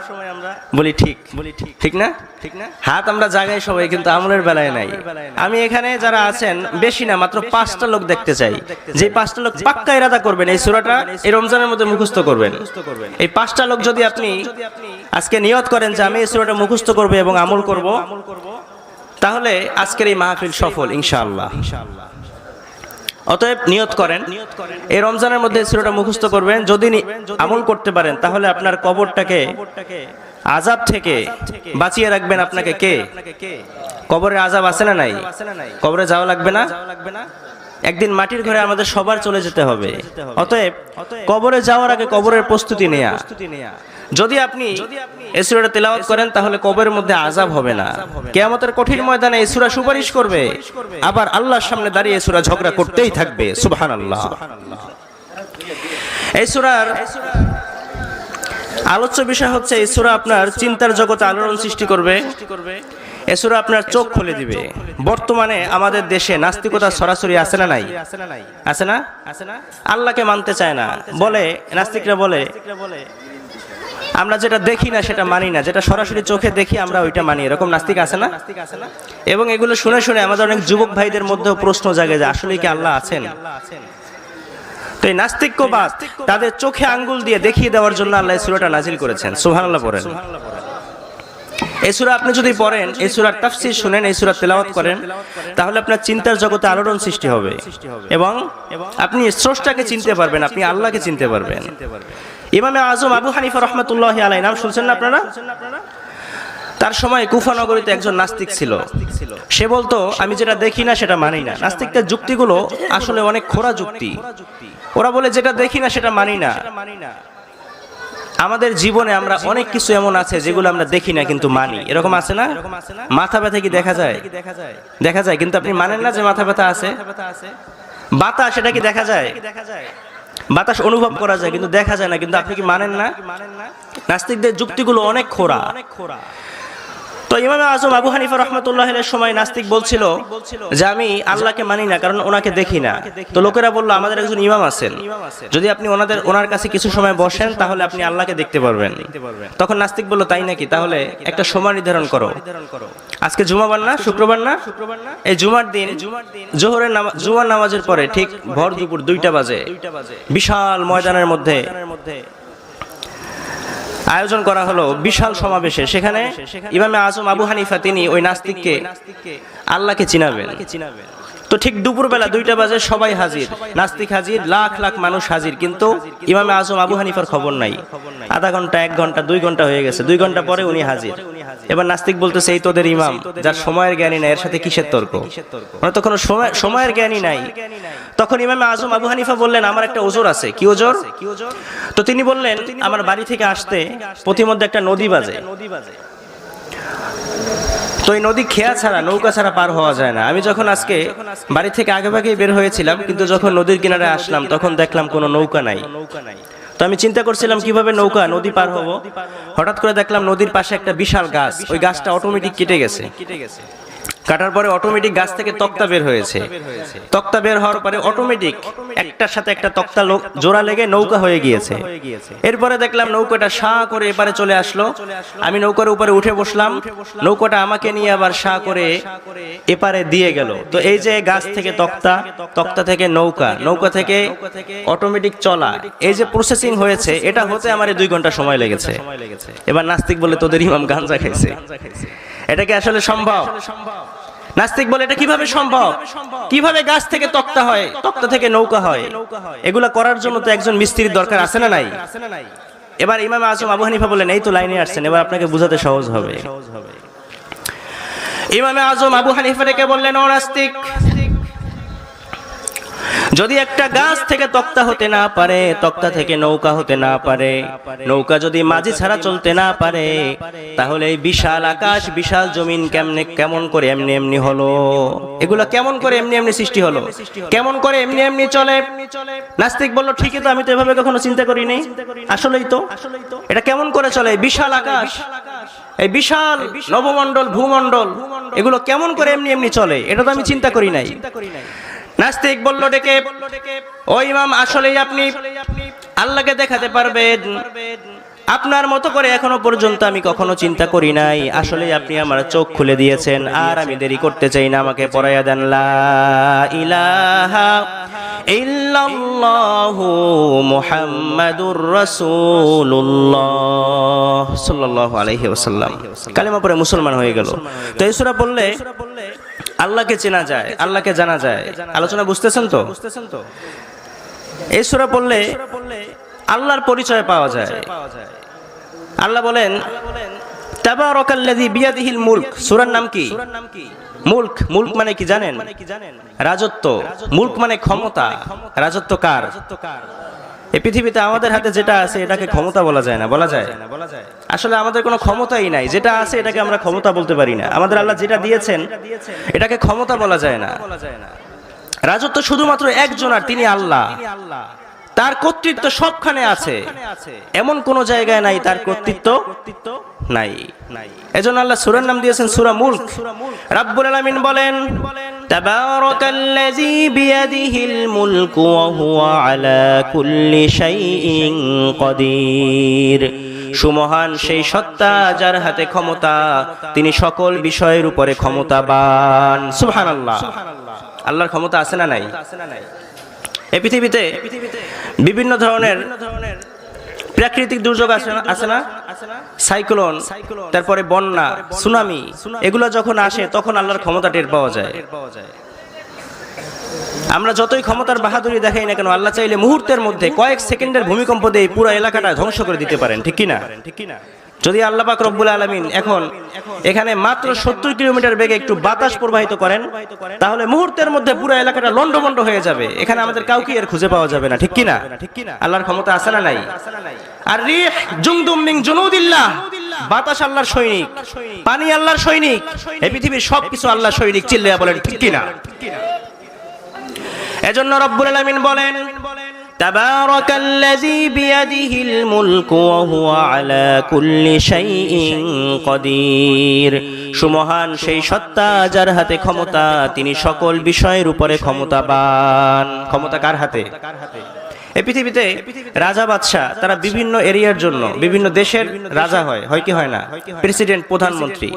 বলি ঠিক, ঠিক না? হাত আমরা জাগাই সবাই, কিন্তু আমলের বেলায় নাই। আমি এখানে যারা আছেন বেশি না, মাত্র 5টা লোক দেখতে চাই, যে 5টা লোক পাক্কা ইরাদা করবেন এই সূরাটা এই রমজানের মধ্যে মুখস্থ করবেন। এই 5টা লোক যদি আপনি আজকে নিয়ত করেন যে আমি এই সূরাটা মুখস্থ করব এবং আমল করব, তাহলে আজকের এই মাহফিল সফল ইনশাআল্লাহ। অতএব নিয়ত করেন এই রমজানের মধ্যে সূরাটা মুখস্থ করবেন। যদি আমল করতে পারেন তাহলে আপনার কবরটাকে আযাব থেকে বাঁচিয়ে রাখবেন আপনাকে কে? কবরের আযাব আছে না নাই? কবরে যাওয়া লাগবে না? একদিন মাটির ঘরে আমাদের সবার চলে যেতে হবে। অতএব কবরে যাওয়ার আগে কবরের প্রস্তুতি নেয়া। যদি আপনি এই সূরাটা তেলাওয়াত করেন তাহলে কবরের মধ্যে আযাব হবে না। কিয়ামতের কঠিন ময়দানে এই সূরা সুপারিশ করবে, আবার আল্লাহর সামনে দাঁড়িয়ে এই সূরা ঝগড়া করতেই থাকবে। সুবহানাল্লাহ। এই সূরার আলোচ্য বিষয় হচ্ছে এই সূরা আপনার চিন্তার জগতে আলোড়ন সৃষ্টি করবে। এই সূরা আপনার চোখ খুলে দিবে। বর্তমানে আমাদের দেশে নাস্তিকতা সরাসরি আছে না নাই? আছে না? আল্লাহকে মানতে চায় না, বলে নাস্তিকরা বলে আমরা যেটা দেখি না সেটা মানি না, যেটা সরাসরি চোখে দেখি আমরা ওইটা মানি। এরকম নাস্তিক আছে না? এবং এগুলো শুনে শুনে আমাদের অনেক যুবক ভাইদের মধ্যেও প্রশ্ন জাগে যে আসলে কি আল্লাহ আছেন? তো এই নাস্তিক্যবাদ তাদের চোখে আঙ্গুল দিয়ে দেখিয়ে দেওয়ার জন্য আল্লাহ এই সূরাটা নাজিল করেছেন। সুবহানাল্লাহ পড়েন। এই সূরা আপনি যদি পড়েন, এই সূরার তাফসীর শুনেন, এই সূরা তেলাওয়াত করেন, তাহলে আপনার চিন্তার জগতে আলোড়ন সৃষ্টি হবে এবং আপনি স্রষ্টাকে চিনতে পারবেন, আপনি আল্লাহকে চিনতে পারবেন। ইমামে আজম আবু হানিফা রাহমাতুল্লাহি আলাইহি নাম শুনছেন না আপনারা? তার সময় কুফা নগরীতে একজন নাস্তিক ছিল। সে বলতো আমি যেটা দেখি না সেটা মানি না। নাস্তিকদের যুক্তিগুলো আসলে অনেক খোঁড়া যুক্তি। ওরা বলে যেটা দেখি না সেটা মানি না। আমাদের জীবনে আমরা অনেক কিছু এমন আছে যেগুলো আমরা দেখি না কিন্তু মানি, এরকম আছে না? মাথা ব্যথা কি দেখা যায়? দেখা যায়, কিন্তু আপনি মানেন না যে মাথা ব্যথা আছে। বাতাস সেটা কি দেখা যায়? বাতাস অনুভব করা যায় কিন্তু দেখা যায় না, কিন্তু আপনি কি মানেন না? নাস্তিকদের যুক্তিগুলো অনেক খোঁড়া। তো ইমামে আজম আবু হানিফা রাহমাতুল্লাহি আলাইহির সময় নাস্তিক বলছিল যে আমি আল্লাহকে মানি না, কারণ ওনাকে দেখি না। তো লোকেরা বলল আমাদের একজন ইমাম আছেন, যদি আপনি ওনার কাছে কিছু সময় বসেন তাহলে আপনি আল্লাহকে দেখতে পারবেন। তখন নাস্তিক বলল তাই নাকি, তাহলে একটা সময় নির্ধারণ করো। আজকে জুমাবার না, শুক্রবার না, এই জুমার দিন জোহরের নামাজ, জুমার নামাজের পরে ঠিক ভর দুপুর 2টা বাজে বিশাল ময়দানের মধ্যে আয়োজন করা হলো বিশাল সমাবেশে। সেখানে ইমামে আজম আবু হানিফা তিনি ওই নাস্তিককে আল্লাহকে চিনাবেন। তো ঠিক দুপুরবেলা 2টা বাজে সবাই হাজির, নাস্তিক হাজির, লাখ লাখ মানুষ হাজির, কিন্তু ইমামে আজম আবু হানিফার খবর নাই। আধা ঘন্টা, 1 ঘন্টা, 2 ঘন্টা হয়ে গেছে, 2 ঘন্টা পরে উনি হাজির। এবার নাস্তিক বলতেছে এই তোদের ইমাম, যার সময়ের জ্ঞানী নাই, এর সাথে কিসের তর্ক? মানে তখন সময়ের জ্ঞানী নাই। তখন ইমামে আজম আবু হানিফা বললেন আমার একটা ওজর আছে। কি ওজর? তো তিনি বললেন আমার বাড়ি থেকে আসতে প্রতিমধ্যে একটা নদী বাজে। তো এই নদী খেয়া ছাড়া, নৌকা ছাড়া পার হওয়া যায় না। আমি যখন আজকে বাড়ি থেকে আগে ভাগেই বের হয়েছিলাম, কিন্তু যখন নদীর কিনারে আসলাম তখন দেখলাম কোনো নৌকা নাই। তো আমি চিন্তা করছিলাম কিভাবে নদী পার হবো। হঠাৎ করে দেখলাম নদীর পাশে একটা বিশাল গাছ, ওই গাছটা অটোমেটিক কেটে গেছে। কাটার পরে অটোমেটিক গাছ থেকে তক্তা বের হয়েছে। তক্তা বের হওয়ার পরে অটোমেটিক একটার সাথে একটা তক্তা জোড়া লেগে নৌকা হয়ে গিয়েছে। এরপরে দেখলাম নৌকাটা শাঁ করে এপারে চলে আসলো। আমি নৌকার উপরে উঠে বসলাম, নৌকাটা আমাকে নিয়ে আবার শাঁ করে এপারে দিয়ে গেল। তো এই যে গাছ থেকে তক্তা, তক্তা থেকে নৌকা, নৌকা থেকে অটোমেটিক চলা, এই যে প্রসেসিং হয়েছে, এটা হতে আমার 2 ঘন্টা সময় লেগেছে। এবার নাস্তিক বলে তোদের ইমাম গাঞ্জা খাইছে। এটা কি আসলে সম্ভব? নাস্তিক বলে এটা কিভাবে সম্ভব? কিভাবে গাছ থেকে তক্তা হয়, তক্তা থেকে নৌকা হয়? এগুলা করার জন্য তো একজন মিস্ত্রির দরকার আছে না নাই? এবার ইমাম আজম আবু হানিফা বললেন এই তো লাইনে আসছেন, এবার আপনাকে বোঝাতে সহজ হবে। ইমাম আজম আবু হানিফা ডেকে বললেন ও নাস্তিক, যদি একটা গাছ থেকে তক্তা হতে না পারে, তক্তা থেকে নৌকা হতে না পারে, নৌকা যদি মাঝি ছাড়া চলতে না পারে, তাহলে এই বিশাল আকাশ, বিশাল জমিন কেমন করে এমনি এমনি হলো? এগুলা কেমন করে এমনি এমনি সৃষ্টি হলো? কেমন করে এমনি এমনি চলে? নাস্তিক বলল ঠিকই তো, আমি তো এভাবে কখনো চিন্তা করিনি। আসলেই তো, এটা কেমন করে চলে? বিশাল আকাশ, এই বিশাল নবমণ্ডল, ভূমণ্ডল, এগুলো কেমন করে এমনি এমনি চলে? এটা তো আমি চিন্তা করি নাই। নাস্তিক বলল ডেকে, ও ইমাম, আসলেই আপনি আল্লাহকে দেখাতে পারবেন? আপনার মতো করে এখনো পর্যন্ত আমি কখনো চিন্তা করি নাই। আসলেই আপনি আমার চোখ খুলে দিয়েছেন। আর আমি দেরি করতে চাই না, আমাকে পড়াইয়া দেন লা ইলাহা ইল্লাল্লাহু মুহাম্মাদুর রাসূলুল্লাহ সাল্লাল্লাহু আলাইহি ওয়াসাল্লাম। কালেমা পড়ে মুসলমান হয়ে গেল। তো এই সূরা পড়লে আল্লাহকে চেনা যায়, আল্লাহকে জানা যায়। আলোচনা বুঝতেছেন তো? এই সূরা পড়লে আল্লাহর পরিচয় পাওয়া যায়। আল্লাহ বলেন তাবারাকাল্লাযী বিয়াদিহিল মুলক। সূরার নাম কি? মুলক। মুলক মানে কি জানেন? রাজত্ব। মুলক মানে ক্ষমতা। রাজত্ব কার? এই পৃথিবীতে আমাদের হাতে যেটা আছে এটাকে ক্ষমতা বলা যায় না। বলা যায়? আসলে আমাদের কোনো ক্ষমতাই নাই। যেটা আছে এটাকে আমরা ক্ষমতা বলতে পারি না। আমাদের আল্লাহ যেটা দিয়েছেন এটাকে ক্ষমতা বলা যায় না। রাজত্ব শুধুমাত্র একজনের, তিনি আল্লাহ। তার কর্তৃত্ব সবখানে আছে, এমন কোন জায়গায় নাই তার কর্তৃত্ব নাই। এজন্য আল্লাহ সূরার নাম দিয়েছেন সূরা মুলক। রাব্বুল আলামিন বলেন তাবারাকাল্লাযী বিয়াদিহিল মুলকু ওয়া হুয়া আলা কুল্লি শাইইন কাদির। সুমহান সেই সত্তা যার হাতে ক্ষমতা, তিনি সকল বিষয়ের উপরে ক্ষমতাবান। সুবহানাল্লাহ। আল্লাহর ক্ষমতা আছে না নাই? এই পৃথিবীতে বিভিন্ন ধরনের প্রাকৃতিক দুর্যোগ আছে না? সাইক্লোন, তারপরে বন্যা, সুনামি, এগুলো যখন আসে তখন আল্লাহর ক্ষমতা টের পাওয়া যায়। আমরা যতই ক্ষমতার বাহাদুরি দেখাই না কেন, আল্লাহ চাইলে মুহূর্তের মধ্যে কয়েক সেকেন্ডের ভূমিকম্প দিয়ে পুরো এলাকাটা ধ্বংস করে দিতে পারেন, ঠিক কিনা? যদি আল্লাহ পাক রব্বুল আলামিন এখন এখানে মাত্র 70 কিলোমিটার বেগে একটু বাতাস প্রবাহিত করেন, তাহলে মুহূর্তের মধ্যে পুরো এলাকাটা লন্ডভন্ড হয়ে যাবে। এখানে আমাদের কাউকে আর খুঁজে পাওয়া যাবে না, ঠিক কিনা? আল্লাহর ক্ষমতা আছে না নাই? আর রিহ জুনদুম মিন জুনুদিল্লাহ, বাতাস আল্লাহর সৈনিক, পানি আল্লাহর সৈনিক, এই পৃথিবীর সবকিছু আল্লাহর সৈনিক। চিল্লায়া বলেন ঠিক কিনা? এজন্য রব্বুল আলামিন বলেন, তাবারাকাল্লাযী বিয়াদিহিল মুলকু ওয়া হুয়া আলা কুল্লি শাইইন কাদির। সুমহান সেই সত্তা যার হাতে ক্ষমতা, তিনি সকল বিষয়ের উপরে ক্ষমতাবান। ক্ষমতা কার হাতে? এই পৃথিবীতে রাজা বাদশা তারা বিভিন্ন এরিয়ার জন্য বিভিন্ন দেশের রাজা হয়, হয় কি হয় না? প্রেসিডেন্ট, প্রধানমন্ত্রী।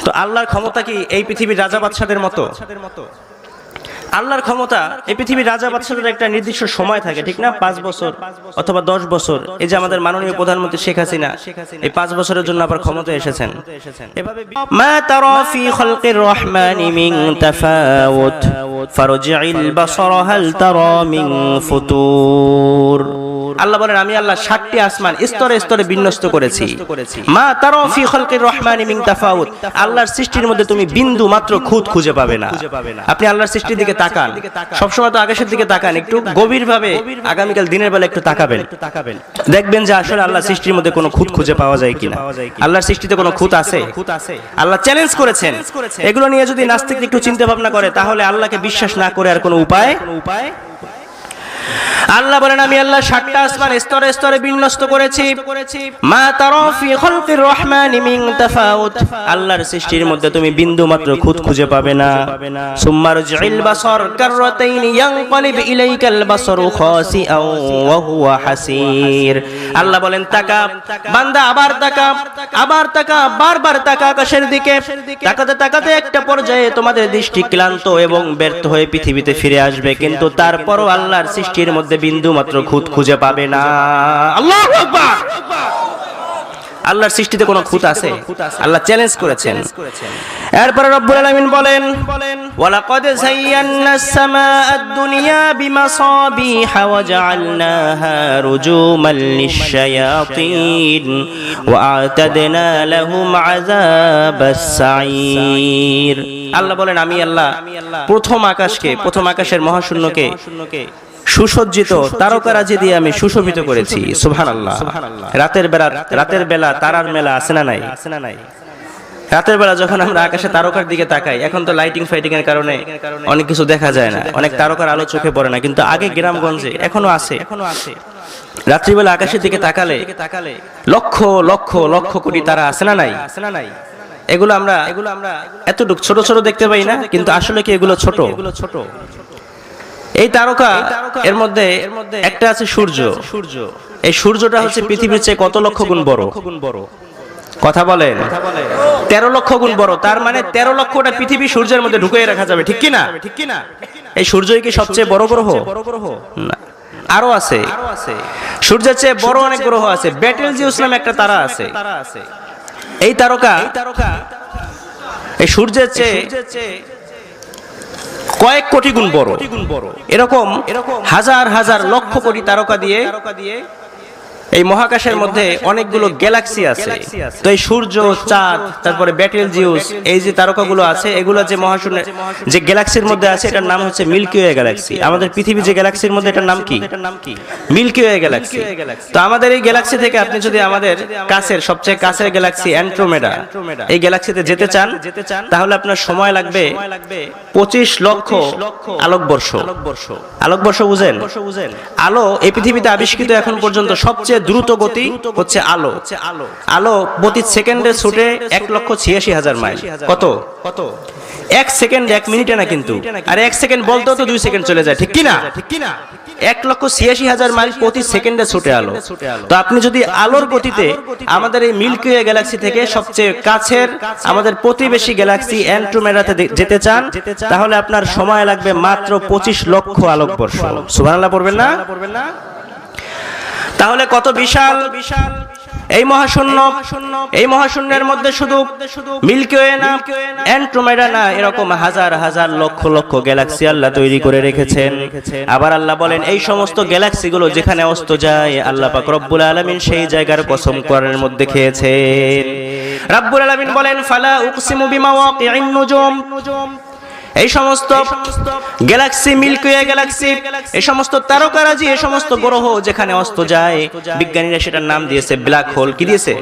তো আল্লাহর ক্ষমতা কি এই পৃথিবীর রাজা বাদশাদের মতো? আল্লাহর ক্ষমতা এই পৃথিবীর রাজা বাদশাদের একটা নির্দিষ্ট সময় থাকে, ঠিক না? 5 বছর অথবা 10 বছর। এই যে আমাদের মাননীয় প্রধানমন্ত্রী শেখ হাসিনা, এই 5 বছরের জন্য আবার ক্ষমতায় এসেছেন। এভাবে মা তারা ফি খালকির রহমানি মিন তাফাউত ফারজি'ল বাসারা হাল তারা মিন ফুতুর। আল্লাহ বলেন, আমি আল্লাহ 7টি আসমান স্তরে স্তরে বিন্যস্ত করেছি। মা তারা ফি খালকির রহমানি মিন তাফাউত, আল্লাহর সৃষ্টির মধ্যে তুমি বিন্দু মাত্র খুঁত খুঁজে পাবে না। আপনি আল্লাহর সৃষ্টির দিকে তাকান, সবসময় তো আকাশের দিকে তাকান, একটু গভীরভাবে আগামীকাল দিনের বেলা একটু তাকাবেন, দেখবেন যে আসলে আল্লাহর সৃষ্টির মধ্যে কোনো খুঁত খুঁজে পাওয়া যায় কিনা। আল্লাহর সৃষ্টিতে কোনো খুঁত আছে? আল্লাহ চ্যালেঞ্জ করেছেন। এগুলো নিয়ে যদি নাস্তিক একটু চিন্তা ভাবনা করে, তাহলে আল্লাহকে বিশ্বাস না করে আর কোনো উপায়। আল্লাহ বলেন, আমি আল্লাহ 7টা আসমান স্তরে স্তরে বিন্যস্ত করেছি। মা তারা ফি খালকির রহমানি মিন তাফাউত, আল্লাহর সৃষ্টির মধ্যে তুমি বিন্দু মাত্র খুঁত খুঁজে পাবে না। সুম্মারজি'ল বাসার কাররাতাইন ইয়ানকালিব ইলাইকাল বাসারু খাসিআন ওয়া হুয়া হাসির। আল্লাহ বলেন, তাকা বান্দা, আবার তাকা, আবার তাকা, বারবার তাকা আকাশের দিকে। তাকাতে তাকাতে একটা পর্যায়ে তোমাদের দৃষ্টি ক্লান্ত এবং ব্যর্থ হয়ে পৃথিবীতে ফিরে আসবে, কিন্তু তারপরও আল্লাহর সৃষ্টির মধ্যে বিন্দু মাত্র খুঁত খুঁজে পাবে না। আল্লাহু আকবার। আল্লাহর সৃষ্টিতে কোনো খুঁত আছে? আল্লাহ চ্যালেঞ্জ করেছেন। এরপরে রব্বুল আলামিন বলেন, ওয়ালাকাদ যায়্যানাস সামাআদ দুনিয়া বিমাসাবিহা ওয়া জাআলনাহা রুজুমান লিশ-শায়াতিন ওয়া আ'তাদনা লাহুম আযাবাস সাঈর। আল্লাহ বলেন, আমি আল্লাহ প্রথম আকাশকে, প্রথম আকাশের মহাশূন্যকে সুসজ্জিত তারকারাজি দিয়ে আমি সুশোভিত করেছি। সুবহানাল্লাহ। রাতের বেলা তারার মেলা আছে না নাই? রাতের বেলা যখন আমরা আকাশে তারকার দিকে তাকাই, এখন তো লাইটিং ফাইটিং এর কারণে অনেক কিছু দেখা যায় না, অনেক তারকার আলো চোখে পড়ে না, কিন্তু আগে গ্রামগঞ্জে এখনো আছে। রাত্রিবেলা আকাশের দিকে তাকালে লক্ষ লক্ষ লক্ষ কোটি তারা আছে না নাই? এগুলো আমরা এতটুকু ছোট ছোট দেখতে পাই না, কিন্তু আসলে কি এগুলো ছোট? এই তারকা এর মধ্যে একটা আছে সূর্য। এই সূর্যটা হচ্ছে পৃথিবীর চেয়ে কত লক্ষ গুণ বড়? কথা বলেন। 13 লক্ষ গুণ বড়। তার মানে 13 লক্ষটা পৃথিবী সূর্যের মধ্যে ঢুকিয়ে রাখা যাবে, ঠিক কি না? এই সূর্যই কি সবচেয়ে বড় গ্রহ? না, আরো আছে। সূর্যের চেয়ে বড় অনেক গ্রহ আছে। বেটেলজিউস নামে একটা তারা আছে। এই তারকা এই সূর্যের চেয়ে কয়েক কোটি গুণ বড়। এরকম হাজার হাজার লক্ষ কোটি তারকা দিয়ে এই মহাকাশের মধ্যে অনেকগুলো গ্যালাক্সি আছে। তো এই সূর্য, চাঁদ, তারপরে বেটেলজিউস, এই যে তারকাগুলো আছে, এগুলো যে মহাশূন্যে যে গ্যালাক্সির মধ্যে আছে, এটার নাম হচ্ছে মিল্কি ওয়ে গ্যালাক্সি। আমাদের পৃথিবী যে গ্যালাক্সির মধ্যে, এটার নাম কি? Milky Way galaxy. তো আমাদের এই গ্যালাক্সি থেকে আপনি যদি আমাদের কাছের সবচেয়ে কাছের গ্যালাক্সি অ্যান্ড্রোমেডা, এই গ্যালাক্সিতে যেতে চান, তাহলে আপনার সময় লাগবে 25 লক্ষ আলোকবর্ষ। আলোকবর্ষ বুঝেন? আলো এই পৃথিবীতে আবিষ্কৃত এখন পর্যন্ত সবচেয়ে দ্রুত গতি হচ্ছে আলো। আলো প্রতি সেকেন্ডে ছুটে 1,86,000 মাইল। কত? 1 সেকেন্ড 1 মিনিটে না কিন্তু। আর 1 সেকেন্ড বলতেও তো 2 সেকেন্ড চলে যায়, ঠিক কি না? 1,86,000 মাইল প্রতি সেকেন্ডে ছুটে আলো। তো আপনি যদি আলোর গতিতে আমাদের এই মিল্কি ওয়ে গ্যালাক্সি থেকে সবচেয়ে কাছের আমাদের প্রতিবেশী গ্যালাক্সি অ্যান্ড্রোমেডাতে যেতে চান, তাহলে আপনার সময় লাগবে মাত্র 25 লক্ষ আলোকবর্ষ। সুবহানাল্লাহ পড়বেন না? তাহলে কত বিশাল এই মহাশূন্যের মধ্যে শুধু মিল্কি ওয়ে না, অ্যান্ড্রোমেডা না, এরকম হাজার হাজার লক্ষ লক্ষ গ্যালাক্সি আল্লাহ তৈরি করে রেখেছেন। আবার আল্লাহ বলেন এই সমস্ত গ্যালাক্সিগুলো যেখানে অস্ত যায় আল্লাহ পাক রব্বুল আলামিন সেই জায়গার কসম কোরআনের মধ্যে খেয়েছেন। রব্বুল আলামিন বলেন ফালা উকসিমু বিমাওয়াকিন নুজুম, এই সমস্ত গ্যালাক্সি, মিল্কি ওয়ে গ্যালাক্সি, এই সমস্ত তারকারাজি, এই সমস্ত গ্রহ যেখানে অস্ত যায় বিজ্ঞানীরা সেটার নাম দিয়েছে ব্ল্যাক হোল। কি দিয়েছে?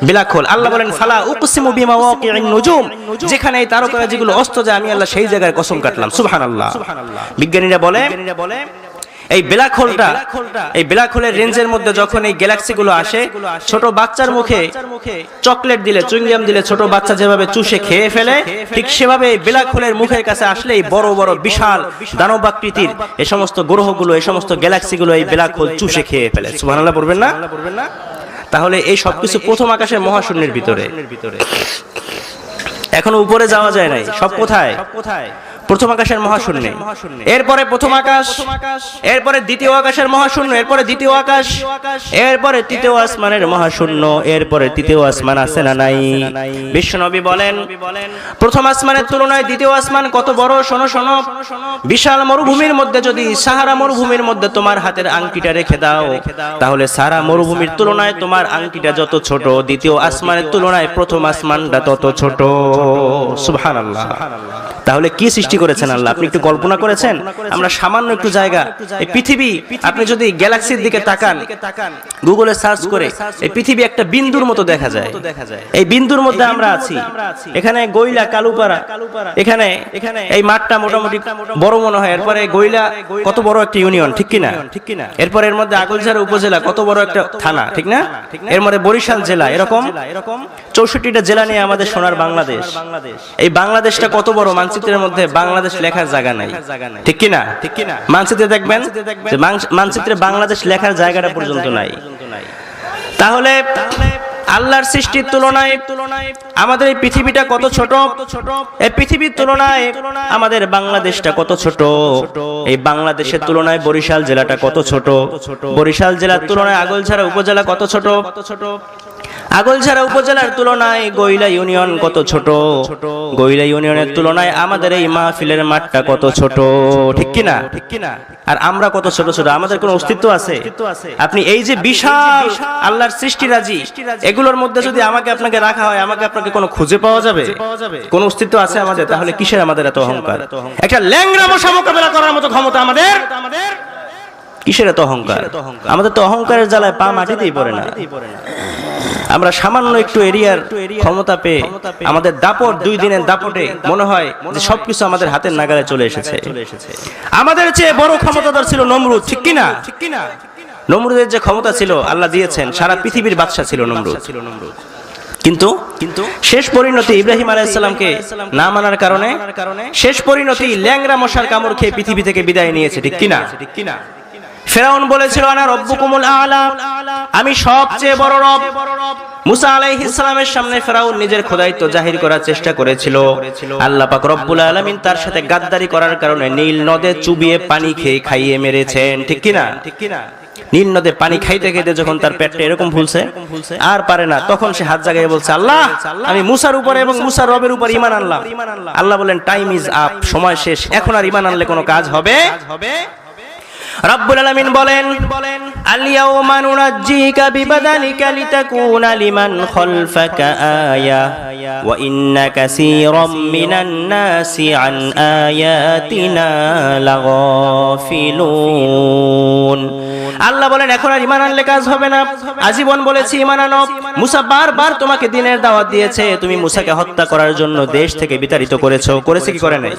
Black hole. আল্লাহ বলেন ফালা উকসিমু বিমাওয়াকিন নুজুম, যেখানে এই তারকারাজিগুলো অস্ত যায় আমি আল্লাহ সেই জায়গায় কসম কাটলাম। সুবহানাল্লাহ। বিজ্ঞানীরা বলে এই ব্ল্যাক হোলটা, এই ব্ল্যাক হোলের রেঞ্জের মধ্যে যখন এই গ্যালাক্সিগুলো আসে, ছোট বাচ্চার মুখে চকলেট দিলে, চুইংগাম দিলে ছোট বাচ্চা যেভাবে চুষে খেয়ে ফেলে, ঠিক সেভাবে এই ব্ল্যাক হোলের মুখের কাছে আসলে এই বড় বড় বিশাল দানবাকৃতির এই সমস্ত গ্রহগুলো, এই সমস্ত গ্যালাক্সিগুলো এই ব্ল্যাক হোল চুষে খেয়ে ফেলে। সুবহানাল্লাহ পড়বেন না? তাহলে এই সবকিছু প্রথম আকাশের মহাশূন্যের ভিতরে, এখনো উপরে যাওয়া যায় নাই। সব কোথায়? প্রথম আকাশের মহাশূন্যে। এরপরে প্রথম আকাশ, এরপরে দ্বিতীয় আকাশের মহাশূন্য, এরপরে দ্বিতীয় আকাশ, এরপরে তৃতীয় আসমানের মহাশূন্য, এরপরে তৃতীয় আসমান আছে না নাই? বিশ্বনবী বলেন প্রথম আসমানের তুলনায় দ্বিতীয় আসমান কত বড়। শোনো শোনো, বিশাল মরুভূমির মধ্যে যদি সাহারা মরুভূমির মধ্যে তোমার হাতের আংটিটা রেখে দাও, তাহলে সারা মরুভূমির তুলনায় তোমার আংটিটা যত ছোট, দ্বিতীয় আসমানের তুলনায় প্রথম আসমানটা তত ছোট। সুবহানাল্লাহ। তাহলে কি সৃষ্টি করেছেন আল্লাহ? আপনি একটু কল্পনা করেছেন? আমরা সামান্য একটু জায়গা, এই পৃথিবী, আপনি যদি গ্যালাক্সির দিকে তাকান, গুগলে সার্চ করে, এই পৃথিবী একটা বিন্দুর মতো দেখা যায়। এই বিন্দুর মধ্যে আমরা আছি। এখানে গইলা, কালুপাড়া, এখানে এই মাঠটা মোটামুটি বড় মনে হয়। এরপরে গইলা কত বড় একটা ইউনিয়ন, ঠিক কিনা? এরপর এর মধ্যে আগলঝাড়া উপজেলা কত বড় একটা থানা, ঠিক না? এর মধ্যে বরিশাল জেলা, এরকম 64টা জেলা নিয়ে আমাদের সোনার বাংলাদেশ। এই বাংলাদেশটা কত বড়, মানচিত্রের মধ্যে বাংলাদেশ লেখার জায়গা নাই, ঠিক কিনা? মানচিত্রে দেখবেন যে মানচিত্রে বাংলাদেশ লেখার জায়গাটা পর্যন্ত নাই। তাহলে আল্লাহর সৃষ্টির তুলনায় আমাদের এই পৃথিবীটা কত ছোট, এই পৃথিবীর তুলনায় আমাদের বাংলাদেশটা কত ছোট, এই বাংলাদেশের তুলনায় বরিশাল জেলাটা কত ছোট, বরিশাল জেলার তুলনায় আগলঝাড়া উপজেলা কত ছোট, আগলঝাড়া উপজেলার তুলনায় গইলা ইউনিয়ন কত ছোট, গইলা ইউনিয়নের তুলনায় আমাদের এই মাহফিলের মাঠটা কত ছোট, ঠিক কিনা? আর আমরা কত ছোট ছোট, আমাদের কোনো অস্তিত্ব আছে? আপনি এই যে বিশাল আল্লাহর সৃষ্টিরাজি, এগুলোর মধ্যে যদি আমাকে আপনাকে রাখা হয়, আমাকে আপনাকে কোনো খুঁজে পাওয়া যাবে? কোন অস্তিত্ব আছে আমাদের? তাহলে কিসের আমাদের এত অহংকার? একটা ল্যাংড়া মশা মোকাবেলা করার মতো ক্ষমতা আমাদের? কিসের এত অহংকার? আমাদের তো অহংকারের জ্বালায় পা মাটিতেই পড়ে না। আমরা সামান্য একটু এরিয়ার ক্ষমতা পেয়ে আমাদের দাপট, 2 দিনের দাপটে মনে হয় যে সবকিছু আমাদের হাতের নাগালে চলে এসেছে। আমাদের চেয়ে বড় ক্ষমতাধর ছিল নমরুদ, ঠিক কিনা? নমরুদের যে ক্ষমতা ছিল আল্লাহ দিয়েছেন, সারা পৃথিবীর বাদশা ছিল নমরুদ। কিন্তু শেষ পরিণতি ইব্রাহিম আলাইহিস সালামকে না মানার কারণে শেষ পরিণতি ল্যাংড়া মশার কামড় খেয়ে পৃথিবী থেকে বিদায় নিয়েছে, ঠিক কিনা? ফেরাউন বলেছিল আনা রব্বুকুমুল আ'লা, আমি সবচেয়ে বড় রব। মুসা আলাইহিস সালামের সামনে ফেরাউন নিজের খোদাইত্ব জাহির করার চেষ্টা করেছিল। আল্লাহ পাক রব্বুল আলামিন তার সাথে গাদ্দারি করার কারণে নীল নদে চুবিয়ে পানি খেয়ে খাইয়ে মেরেছেন, ঠিক কিনা? নীল নদে পানি খাইতে খাইতে যখন তার পেটটা এরকম ফুলছে আর পারে না, তখন সে হাত জাগায় বলছে আল্লাহ আমি মুসার উপরে এবং মুসার রবের উপর ঈমান আনলাম। আল্লাহ বলেন টাইম ইজ আপ, সময় শেষ, এখন আর ঈমান আনলে কোনো কাজ হবে? রব্বুল আলামিন বলেন আল-ইয়াওমা নুনাজ্জিকা বিবাদানিকা লিতাকুনা লিমান খালফাকা আয়া ওয়া ইন্না কাসীরাম মিনান নাসি আন আয়াতিনা লাগাফিলুন। আল্লাহ বলেন এখন আর ঈমান আনলে কাজ হবে না, আজীবন বলেছি ঈমান আনো। মুসা বারবার তোমাকে দ্বীনের দাওয়াত দিয়েছে, তুমি মুসাকে হত্যা করার জন্য দেশ থেকে বিতাড়িত করেছো, করেছে কি করে নাই?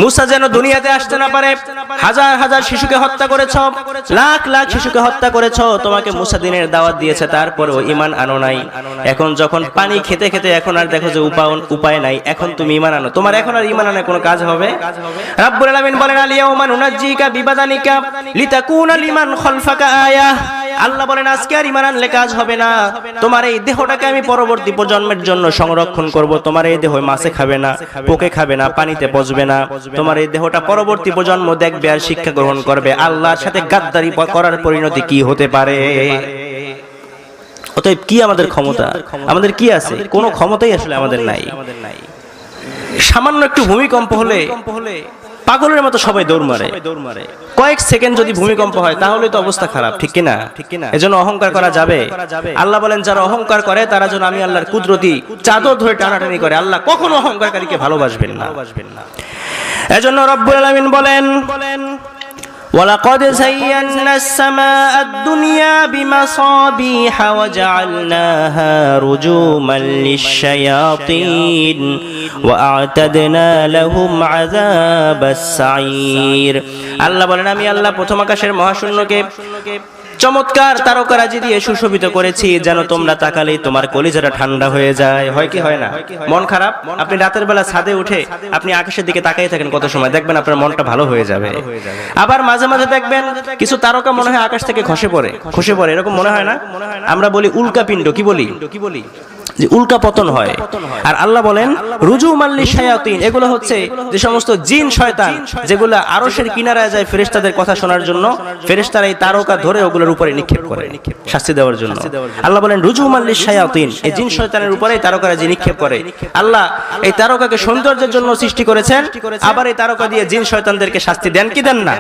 মুসা যেন দুনিয়াতে আসতে না পারে হাজার হাজার শিশুকে হত্যা করেছ, লাখ লাখ শিশুকে হত্যা করেছ, তোমাকে মুসা দ্বীনের দাওয়াত দিয়েছে, তারপরেও ঈমান আনো নাই। এখন যখন পানি খেতে খেতে এখন আর দেখো যে উপায় নাই, এখন তুমি ঈমান আনো, তোমার এখন আর ঈমান আনে কোনো কাজ হবে? রব্বুল আলামিন বলেন আল-ইয়াওমা নুনাজ্জিকা বিবাদানিকা লিতাকুনা লিমান খালফাকা আয়া, আল্লাহ বলেন আজকে আর ঈমান আনলে কাজ হবে না, তোমার এই দেহটাকে আমি পরবর্তী প্রজন্মের জন্য সংরক্ষণ করব। তোমার এই দেহ মাছে খাবে না, পোকে খাবে না, পানিতে পচবে না। তোমার এই দেহটা পরবর্তী প্রজন্ম দেখবে আর শিক্ষা গ্রহণ করবে আল্লাহর সাথে গাদ্দারি করার পরিণতি কি হতে পারে। অতএব কি আমাদের ক্ষমতা, আমাদের কি আছে? কোনো ক্ষমতাই আসলে আমাদের নাই। সামান্য একটু ভূমিকম্প হলে পাগলের মতো সবাই দৌড় মারে। কয়েক সেকেন্ড যদি ভূমিকম্প হয় তাহলে তো অবস্থা খারাপ, ঠিক কিনা? এজন্য অহংকার করা যাবে? আল্লাহ বলেন যারা অহংকার করে তারা যেন আমি আল্লাহর কুদরতি চাদর ধরে টানাটানি করে। আল্লাহ কখনো অহংকারকারীকে ভালোবাসবেন না। এজন্য রব্বুল আলামিন বলেন وَلَقَدْ زَيَّنَّا السَّمَاءَ الدُّنْيَا بِمَصَابِيحَ وَجَعَلْنَاهَا رُجُومًا لِلشَّيَاطِينِ وَأَعْتَدْنَا لَهُمْ عَذَابَ السَّعِيرِ। আল্লাহ বলেন আমি আল্লাহ প্রথম আকাশের মহাশূন্যকে চমৎকার তারকারাজি দিয়ে সুশোভিত করেছি, যেন তোমরা তাকালেই তোমার কলিজাটা ঠান্ডা হয়ে যায়। হয় কি হয় না? মন খারাপ, আপনি রাতের বেলা ছাদে উঠে আপনি আকাশের দিকে তাকিয়ে থাকেন, কত সময় দেখবেন আপনার মনটা ভালো হয়ে যাবে। আবার মাঝে মাঝে দেখবেন কিছু তারকা মনে হয় আকাশ থেকে খসে পড়ে, এরকম মনে হয় না? আমরা বলি উল্কাপিণ্ড, কি বলি? যে উল্কা পতন হয়। আর আল্লাহ বলেন রুজুমান লিশ-শায়াতিন, এগুলো হচ্ছে যে সমস্ত জিন শয়তান যেগুলো আরশের কিনারায় যায় ফেরেশতাদের কথা শোনার জন্য, ফেরেশতারা এই তারকা ধরে ওগুলোর উপরে নিক্ষেপ করে শাস্তি দেওয়ার জন্য। আল্লাহ বলেন রুজুমান লিশ-শায়াতিন, এই জিন শয়তানের উপরে তারকারা যে নিক্ষেপ করে। আল্লাহ এই তারকাকে সৌন্দর্যের জন্য সৃষ্টি করেছেন, আবার এই তারকা দিয়ে জিন শয়তানদেরকে শাস্তি দেন কি দেন না?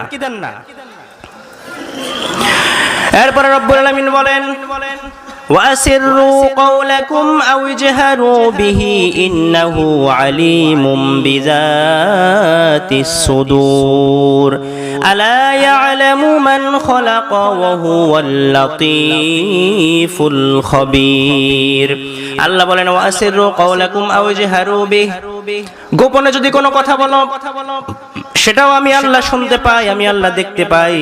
এরপরে রব্বুল আলামিন বলেন وَأَسِرُّوا قَوْلَكُمْ أَوْ اجْهَرُوا بِهِ إِنَّهُ عَلِيمٌ بِذَاتِ الصُّدُورِ أَلَا يَعْلَمُ مَنْ خَلَقَ وَهُوَ اللَّطِيفُ الْخَبِيرُ। আল্লাহ বলেন وَأَسِرُّوا قَوْلَكُمْ أَوْ اجْهَرُوا بِهِ, গোপনে যদি কোনো কথা বলো সেটাও আমি আল্লাহ শুনতে পাই, আমি আল্লাহ দেখতে পাই।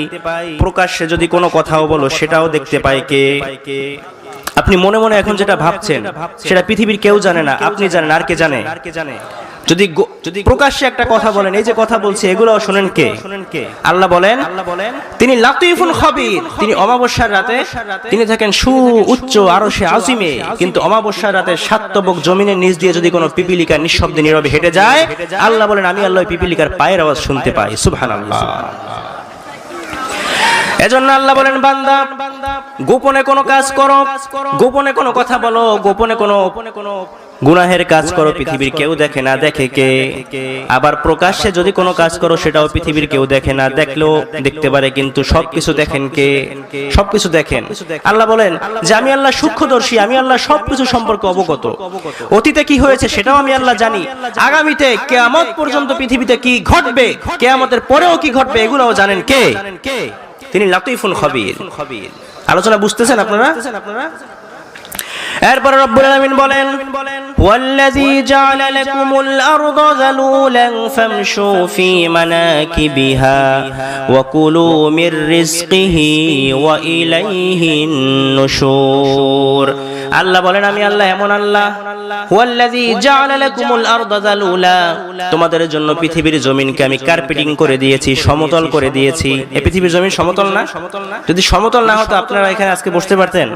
প্রকাশ্যে যদি কোনো কথাও বলো সেটাও দেখতে পাই কে? আপনি মনে মনে এখন যেটা ভাবছেন সেটা পৃথিবীর কেউ জানে না, আপনি জানেন। আর কে জানে? যদি প্রকাশ্যে একটা কথা বলেন, এই যে কথা বলছি এগুলো শুনেন কে? আল্লাহ বলেন তিনি লাতীফুল খবীর, তিনি অমাবস্যার রাতে তিনি থাকেন উচ্চ আরশে আজিমে, কিন্তু অমাবস্যার রাতে সাতবক জমিনের নিচ দিয়ে যদি কোনো পিপিলিকা নিঃশব্দে নীরবে হেঁটে যায়, আল্লাহ বলেন আমি আল্লাহ পিপিলিকার পায়ের আওয়াজ শুনতে পাই। সুবহানাল্লাহ। এজন্য আল্লাহ বলেন বান্দা গোপনে কোনো কাজ করো, গোপনে কোনো কথা বলো, গোপনে কোনো গুনাহের কাজ করো, পৃথিবীর কেউ দেখে না, দেখে কে? আবার প্রকাশ্যে যদি কোনো কাজ করো সেটাও পৃথিবীর কেউ দেখে না, দেখলেও দেখতে পারে, কিন্তু সবকিছু দেখেন কে? সবকিছু দেখেন। আল্লাহ বলেন যে আমি আল্লাহ সূক্ষ্মদর্শী, আমি আল্লাহ সবকিছু সম্পর্কে অবগত। অতীতে কি হয়েছে সেটাও আমি আল্লাহ জানি, আগামীতে কিয়ামত পর্যন্ত পৃথিবীতে কি ঘটবে, কিয়ামতের পরেও কি ঘটবে এগুলোও জানেন কে? তিনি লাতীফুল খবীর। আলোচনা বুঝতেছেন আপনারা? এরপর রব্বুল আলামিন বলেন ওয়াল্লাযী জাআলা লাকুমুল আরদা যালুলান ফামশু ফী মানাকিবিহা ওয়া কুলু মির রিজকিহি ওয়া ইলাইহিন নুশুর। আল্লাহ বলেন আমি আল্লাহ এমন আল্লাহ ওয়াল্লাযী জাআলা লাকুমুল আরদা যালুলা, তোমাদের জন্য পৃথিবীর জমিনকে আমি কার্পেটিং করে দিয়েছি, সমতল করে দিয়েছি। এই পৃথিবীর জমিন সমতল না? যদি সমতল না হতো আপনারা এখানে আজকে বসতে পারতেন,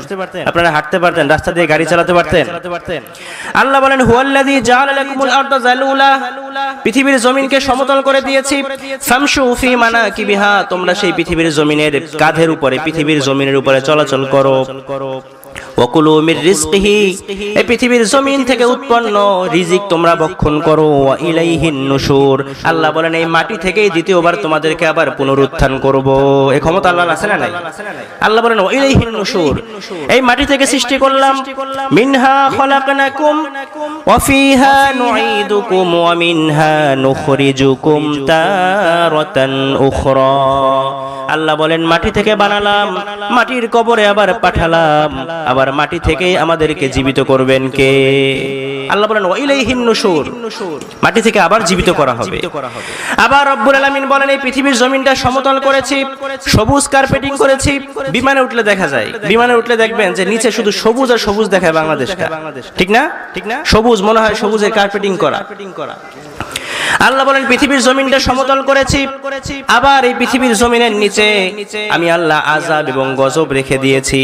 আপনারা হাঁটতে পারতেন, রাস্তা দিয়ে গাড়ি চালাতে পারতেন। আল্লাহ বলেন হুয়াল্লাযী জাআলা লাকুমুল আরদা যালুলা, পৃথিবীর জমিনকে সমতল করে দিয়েছি। ফামশু ফী মানাকিবিহা, তোমরা সেই পৃথিবীর জমিনের কাঁধের উপরে, পৃথিবীর জমিনের উপরে চলাচল করো। ওয়াকুলু মির রিজকিহি, এই পৃথিবীর জমিন থেকে উৎপন্ন রিজিক তোমরা ভক্ষণ করো। ওয়া ইলাইহিন নুশুর, আল্লাহ বলেন এই মাটি থেকেই দ্বিতীয়বার তোমাদেরকে আবার পুনরুত্থান করব। এই ক্ষমতা আল্লাহর আছে না নাই? আল্লাহ বলেন ওয়া ইলাইহিন নুশুর, এই মাটি থেকে সৃষ্টি করলাম। মিনহা খলাকনাকুম ওয়া ফিহা নুঈদুকুম ওয়া মিনহা নুখরিজুকুম তারাতান উখরা। আল্লাহ বলেন মাটি থেকে বানালাম, মাটির কবরে আবার পাঠালাম, আবার মাটি থেকে আমাদেরকে জীবিত করবেন কে? আল্লাহ বলেন ওয়া ইলাইহিন নুশুর, মাটি থেকে আবার জীবিত করা হবে। আবার রব্বুল আলামিন বলেন এই পৃথিবীর জমিনটা সমতল করেছি, সবুজ কার্পেটিং করেছি। বিমানে উঠলে দেখা যায়, বিমানে উঠলে দেখবেন যে নিচে শুধু সবুজ আর সবুজ দেখায় বাংলাদেশটা, ঠিক না? সবুজ মনে হয় সবুজের কার্পেটিং করা। আল্লাহ বলেন পৃথিবীর জমিনটা সমতল করেছি, আবার এই পৃথিবীর জমিনের নিচে আমি আল্লাহ আযাব এবং গজব রেখে দিয়েছি।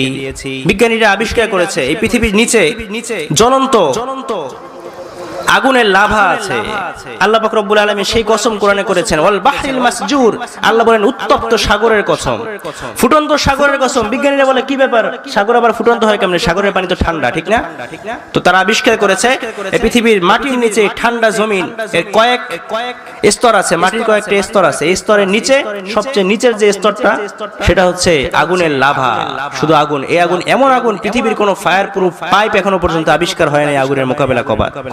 বিজ্ঞানীরা আবিষ্কার করেছে এই পৃথিবীর নিচে জ্বলন্ত আগুনের লাভা আছে। আল্লাহ পাক রব্বুল আলামিন সেই কসম কোরআনে করেছেন, ওয়াল বাহরিল মাসজুর, আল্লাহ বলেন উত্তপ্ত সাগরের কসম, ফুটন্ত সাগরের কসম। বিজ্ঞানীরা বলে কি ব্যাপার, সাগর আবার ফুটন্ত হয় কেমনে? সাগরের পানি তো ঠান্ডা, ঠিক না? তো তারা আবিষ্কার করেছে এই পৃথিবীর মাটির নিচে ঠান্ডা জমিন এর কয়েক স্তর আছে, মাটির কয়েকটা স্তর আছে। এই স্তরের নিচে সবচেয়ে নিচের যে স্তরটা সেটা হচ্ছে আগুনের লাভা, শুধু আগুন। এই আগুন এমন আগুন, পৃথিবীর কোনো ফায়ার প্রুফ পাইপ এখনো পর্যন্ত আবিষ্কার হয় না আগুনের মোকাবেলা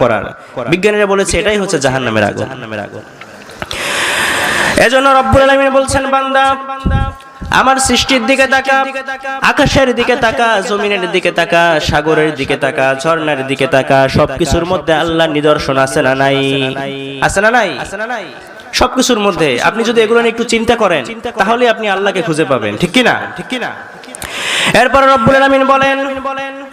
করার। বিজ্ঞানীরা বলেছে এটাই হচ্ছে জাহান্নামের আগুন। এজন্য রব্বুল আলামিন বলছেন, বান্দা আমার সৃষ্টির দিকে তাকা, আকাশের দিকে তাকা, জমিনের দিকে তাকা, সাগরের দিকে তাকা, ঝর্ণার দিকে তাকা। সবকিছুর মধ্যে আল্লাহর নিদর্শন আছে না নাই? আছে না নাই? সবকিছুর মধ্যে আপনি যদি এগুলো নিয়ে একটু চিন্তা করেন তাহলে আপনি আল্লাহকে খুঁজে পাবেন, ঠিক কি না? এরপর রব্বুল আলামিন বলেন,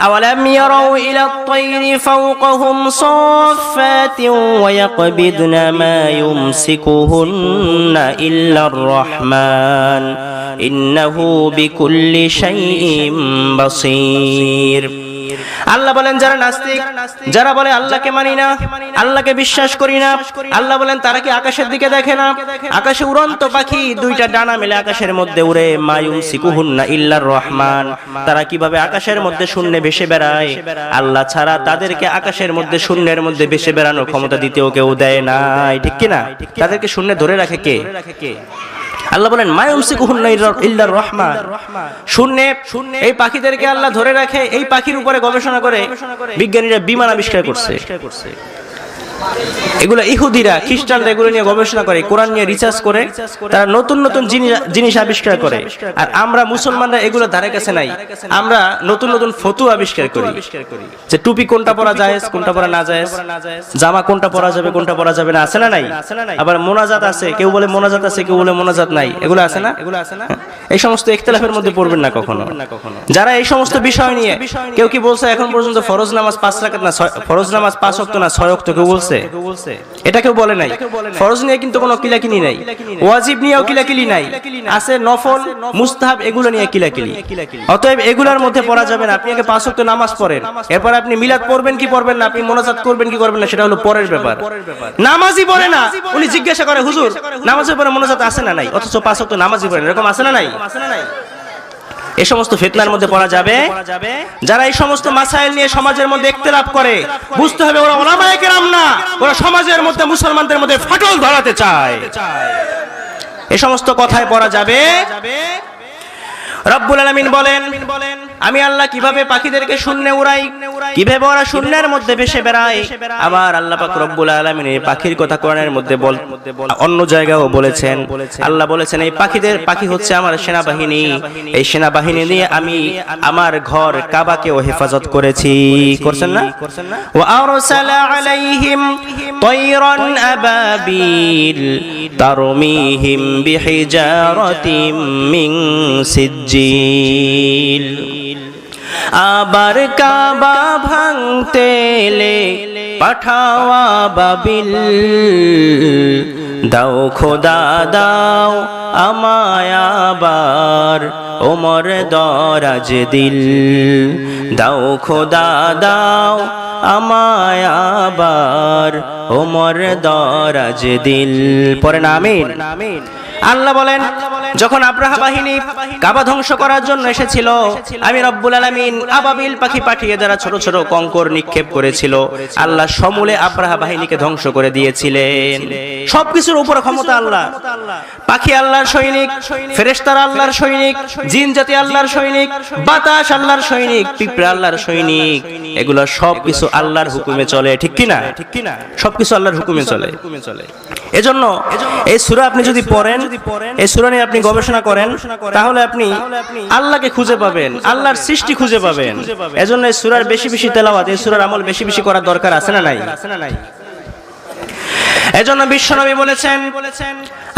আওয়ালাম ইয়ারাউ ইলা আত-তায়রি ফাওকাহুম সাফফাতিন ওয়া ইয়াকবিদনা মা ইউমসিকুহুন্না ইল্লার রাহমান ইন্নাহু বিকুল্লি শাইইন বাসীর। আল্লাহ বলেন যারা নাস্তিক, যারা বলে আল্লাহকে মানি না, আল্লাহকে বিশ্বাস করি না, আল্লাহ বলেন তারা কি আকাশের দিকে দেখে না? আকাশে উড়ন্ত পাখি দুইটা ডানা মেলে আকাশের মধ্যে উড়ে, মায়ুম সিকুহুন্না ইল্লার রহমান, তারা কিভাবে আকাশের মধ্যে শূন্যে ভেসে বেড়ায়। আল্লাহ ছাড়া তাদেরকে আকাশের মধ্যে শূন্যের মধ্যে ভেসে বেড়ানোর ক্ষমতা দ্বিতীয় কেউ দেয় নাই, ঠিক কিনা? তাদেরকে শূন্যে ধরে রাখে কে? আল্লাহ বলেন মায়ুমসিকুহুন্না ইল্লার রহমান, শূন্যে এই পাখিদেরকে আল্লাহ ধরে রাখে। এই পাখির উপরে গবেষণা করে বিজ্ঞানীরা বিমান আবিষ্কার করছে। এগুলো ইহুদিরা, খ্রিস্টানরা এগুলো নিয়ে গবেষণা করে, কোরআন নিয়ে রিসার্চ করে, তারা নতুন নতুন জিনিস আবিষ্কার করে। আর আমরা মুসলমানরা এগুলো ধারে কাছে নাই, আমরা নতুন নতুন ফতোয়া আবিষ্কার করি যে টুপি কোনটা পরা জায়েজ, কোনটা পরা না জায়েজ, জামা কোনটা পরা যাবে, কোনটা পরা যাবে না, আছে না নাই? আবার মোনাজাত আছে, কেউ বলে মোনাজাত আছে, কেউ বলে মোনাজাত নাই, এগুলো আছে না? এই সমস্ত ইখতিলাফের মধ্যে পড়বেন না কখনো। যারা এই সমস্ত বিষয় নিয়ে, কেউ কি বলছে এখন পর্যন্ত ফরজ নামাজ 5 রাকাত না, ফরজ নামাজ 5 ওয়াক্ত না 6 ওয়াক্ত, কেউ বলছে? এটা কেউ বলে নাই। ফরজ নিয়ে কিন্তু কোনো কিলাকিলি নাই, ওয়াজিব নিয়েও কিলাকিলি নাই, আছে নফল মুস্তাহাব এগুলো নিয়ে কিলাকিলি। অতএব এগুলোর মধ্যে পড়া যাবে না। আপনি আগে 5 ওয়াক্ত নামাজ পড়েন, এরপর আপনি মিলাদ পড়বেন কি পড়বেন না, আপনি মোনাজাত করবেন কি করবেন না, সেটা হলো পরের ব্যাপার। নামাজই পড়ে না, উনি জিজ্ঞাসা করে হুজুর নামাজের পরে মোনাজাত আছে না নাই, অথচ 5 ওয়াক্ত নামাজই পড়েন, এরকম আছে না নাই? এই সমস্ত ফিতনার মধ্যে পড়া যাবে। যারা এই সমস্ত মাসাইল নিয়ে সমাজের মধ্যে ইখতিলাফ করে, বুঝতে হবে ওরা উলামায়ে কেরাম না, ওরা সমাজের মধ্যে মুসলমানদের মধ্যে ফাটল ধরাতে চায়। এই সমস্ত কথায় পড়া যাবে। রব্বুল আলামিন বলেন, আমি আল্লাহ কিভাবে পাখিদেরকে শূন্যে উড়াই, কিভাবে ওরা শূন্যের মধ্যে ভেসে বেড়ায়। আবার আল্লাহ পাক রব্বুল আলামিন এই পাখির কথা কোরআনের মধ্যে অন্য জায়গায়ও বলেছেন। আল্লাহ বলেছেন এই পাখি হচ্ছে আমার সেনাবাহিনী, এই সেনাবাহিনী নিয়ে আমি আমার ঘর কাবাকেও হেফাজত করেছি। করছেন না? ওয়া আরসালা আলাইহিম তায়রান আবাবিল তারমিহিম বিহিজারাতিম মিন সিজ্জিল। আবার কাবা ভাঙতে এলে পাঠাওয়া বাবিল, দাও খোদা দাও আমায় আবার ওমর দরাজ দিল, দাও খোদা দাও আমায় আবার ওমর দরাজ দিল। পরে না আমিন। আল্লাহ বলেন যখন আব্রাহা বাহিনী কাবা ধ্বংস করার জন্য এসেছিল, আমি রব্বুল আলামিন আবাবিল পাখি পাঠিয়ে যারা ছোট ছোট কঙ্কর নিক্ষেপ করেছিল, আল্লাহ সমূলে আব্রাহা বাহিনীকে ধ্বংস করে দিয়েছিলেন। সবকিছুর উপর ক্ষমতা আল্লাহ। পাখি আল্লাহর সৈনিক, ফেরেশতারা আল্লাহর সৈনিক, জিন জাতি আল্লাহর সৈনিক, বাতাস আল্লাহর সৈনিক, পিঁপড়া আল্লাহর সৈনিক। এগুলো সবকিছু আল্লাহর হুকুমে চলে, ঠিক কি না? সবকিছু আল্লাহর হুকুমে চলে। এজন্য এই সূরা আপনি যদি পড়েন, এই সূরা নিয়ে আপনি গবেষণা করেন, তাহলে আপনি আল্লাহকে খুঁজে পাবেন, আল্লাহর সৃষ্টি খুঁজে পাবেন। এজন্য এই সূরার বেশি বেশি তেলাওয়াত, এই সূরার আমল বেশি বেশি করার দরকার আছে না নাই? এজন্য বিশ্বনবী বলেছেন,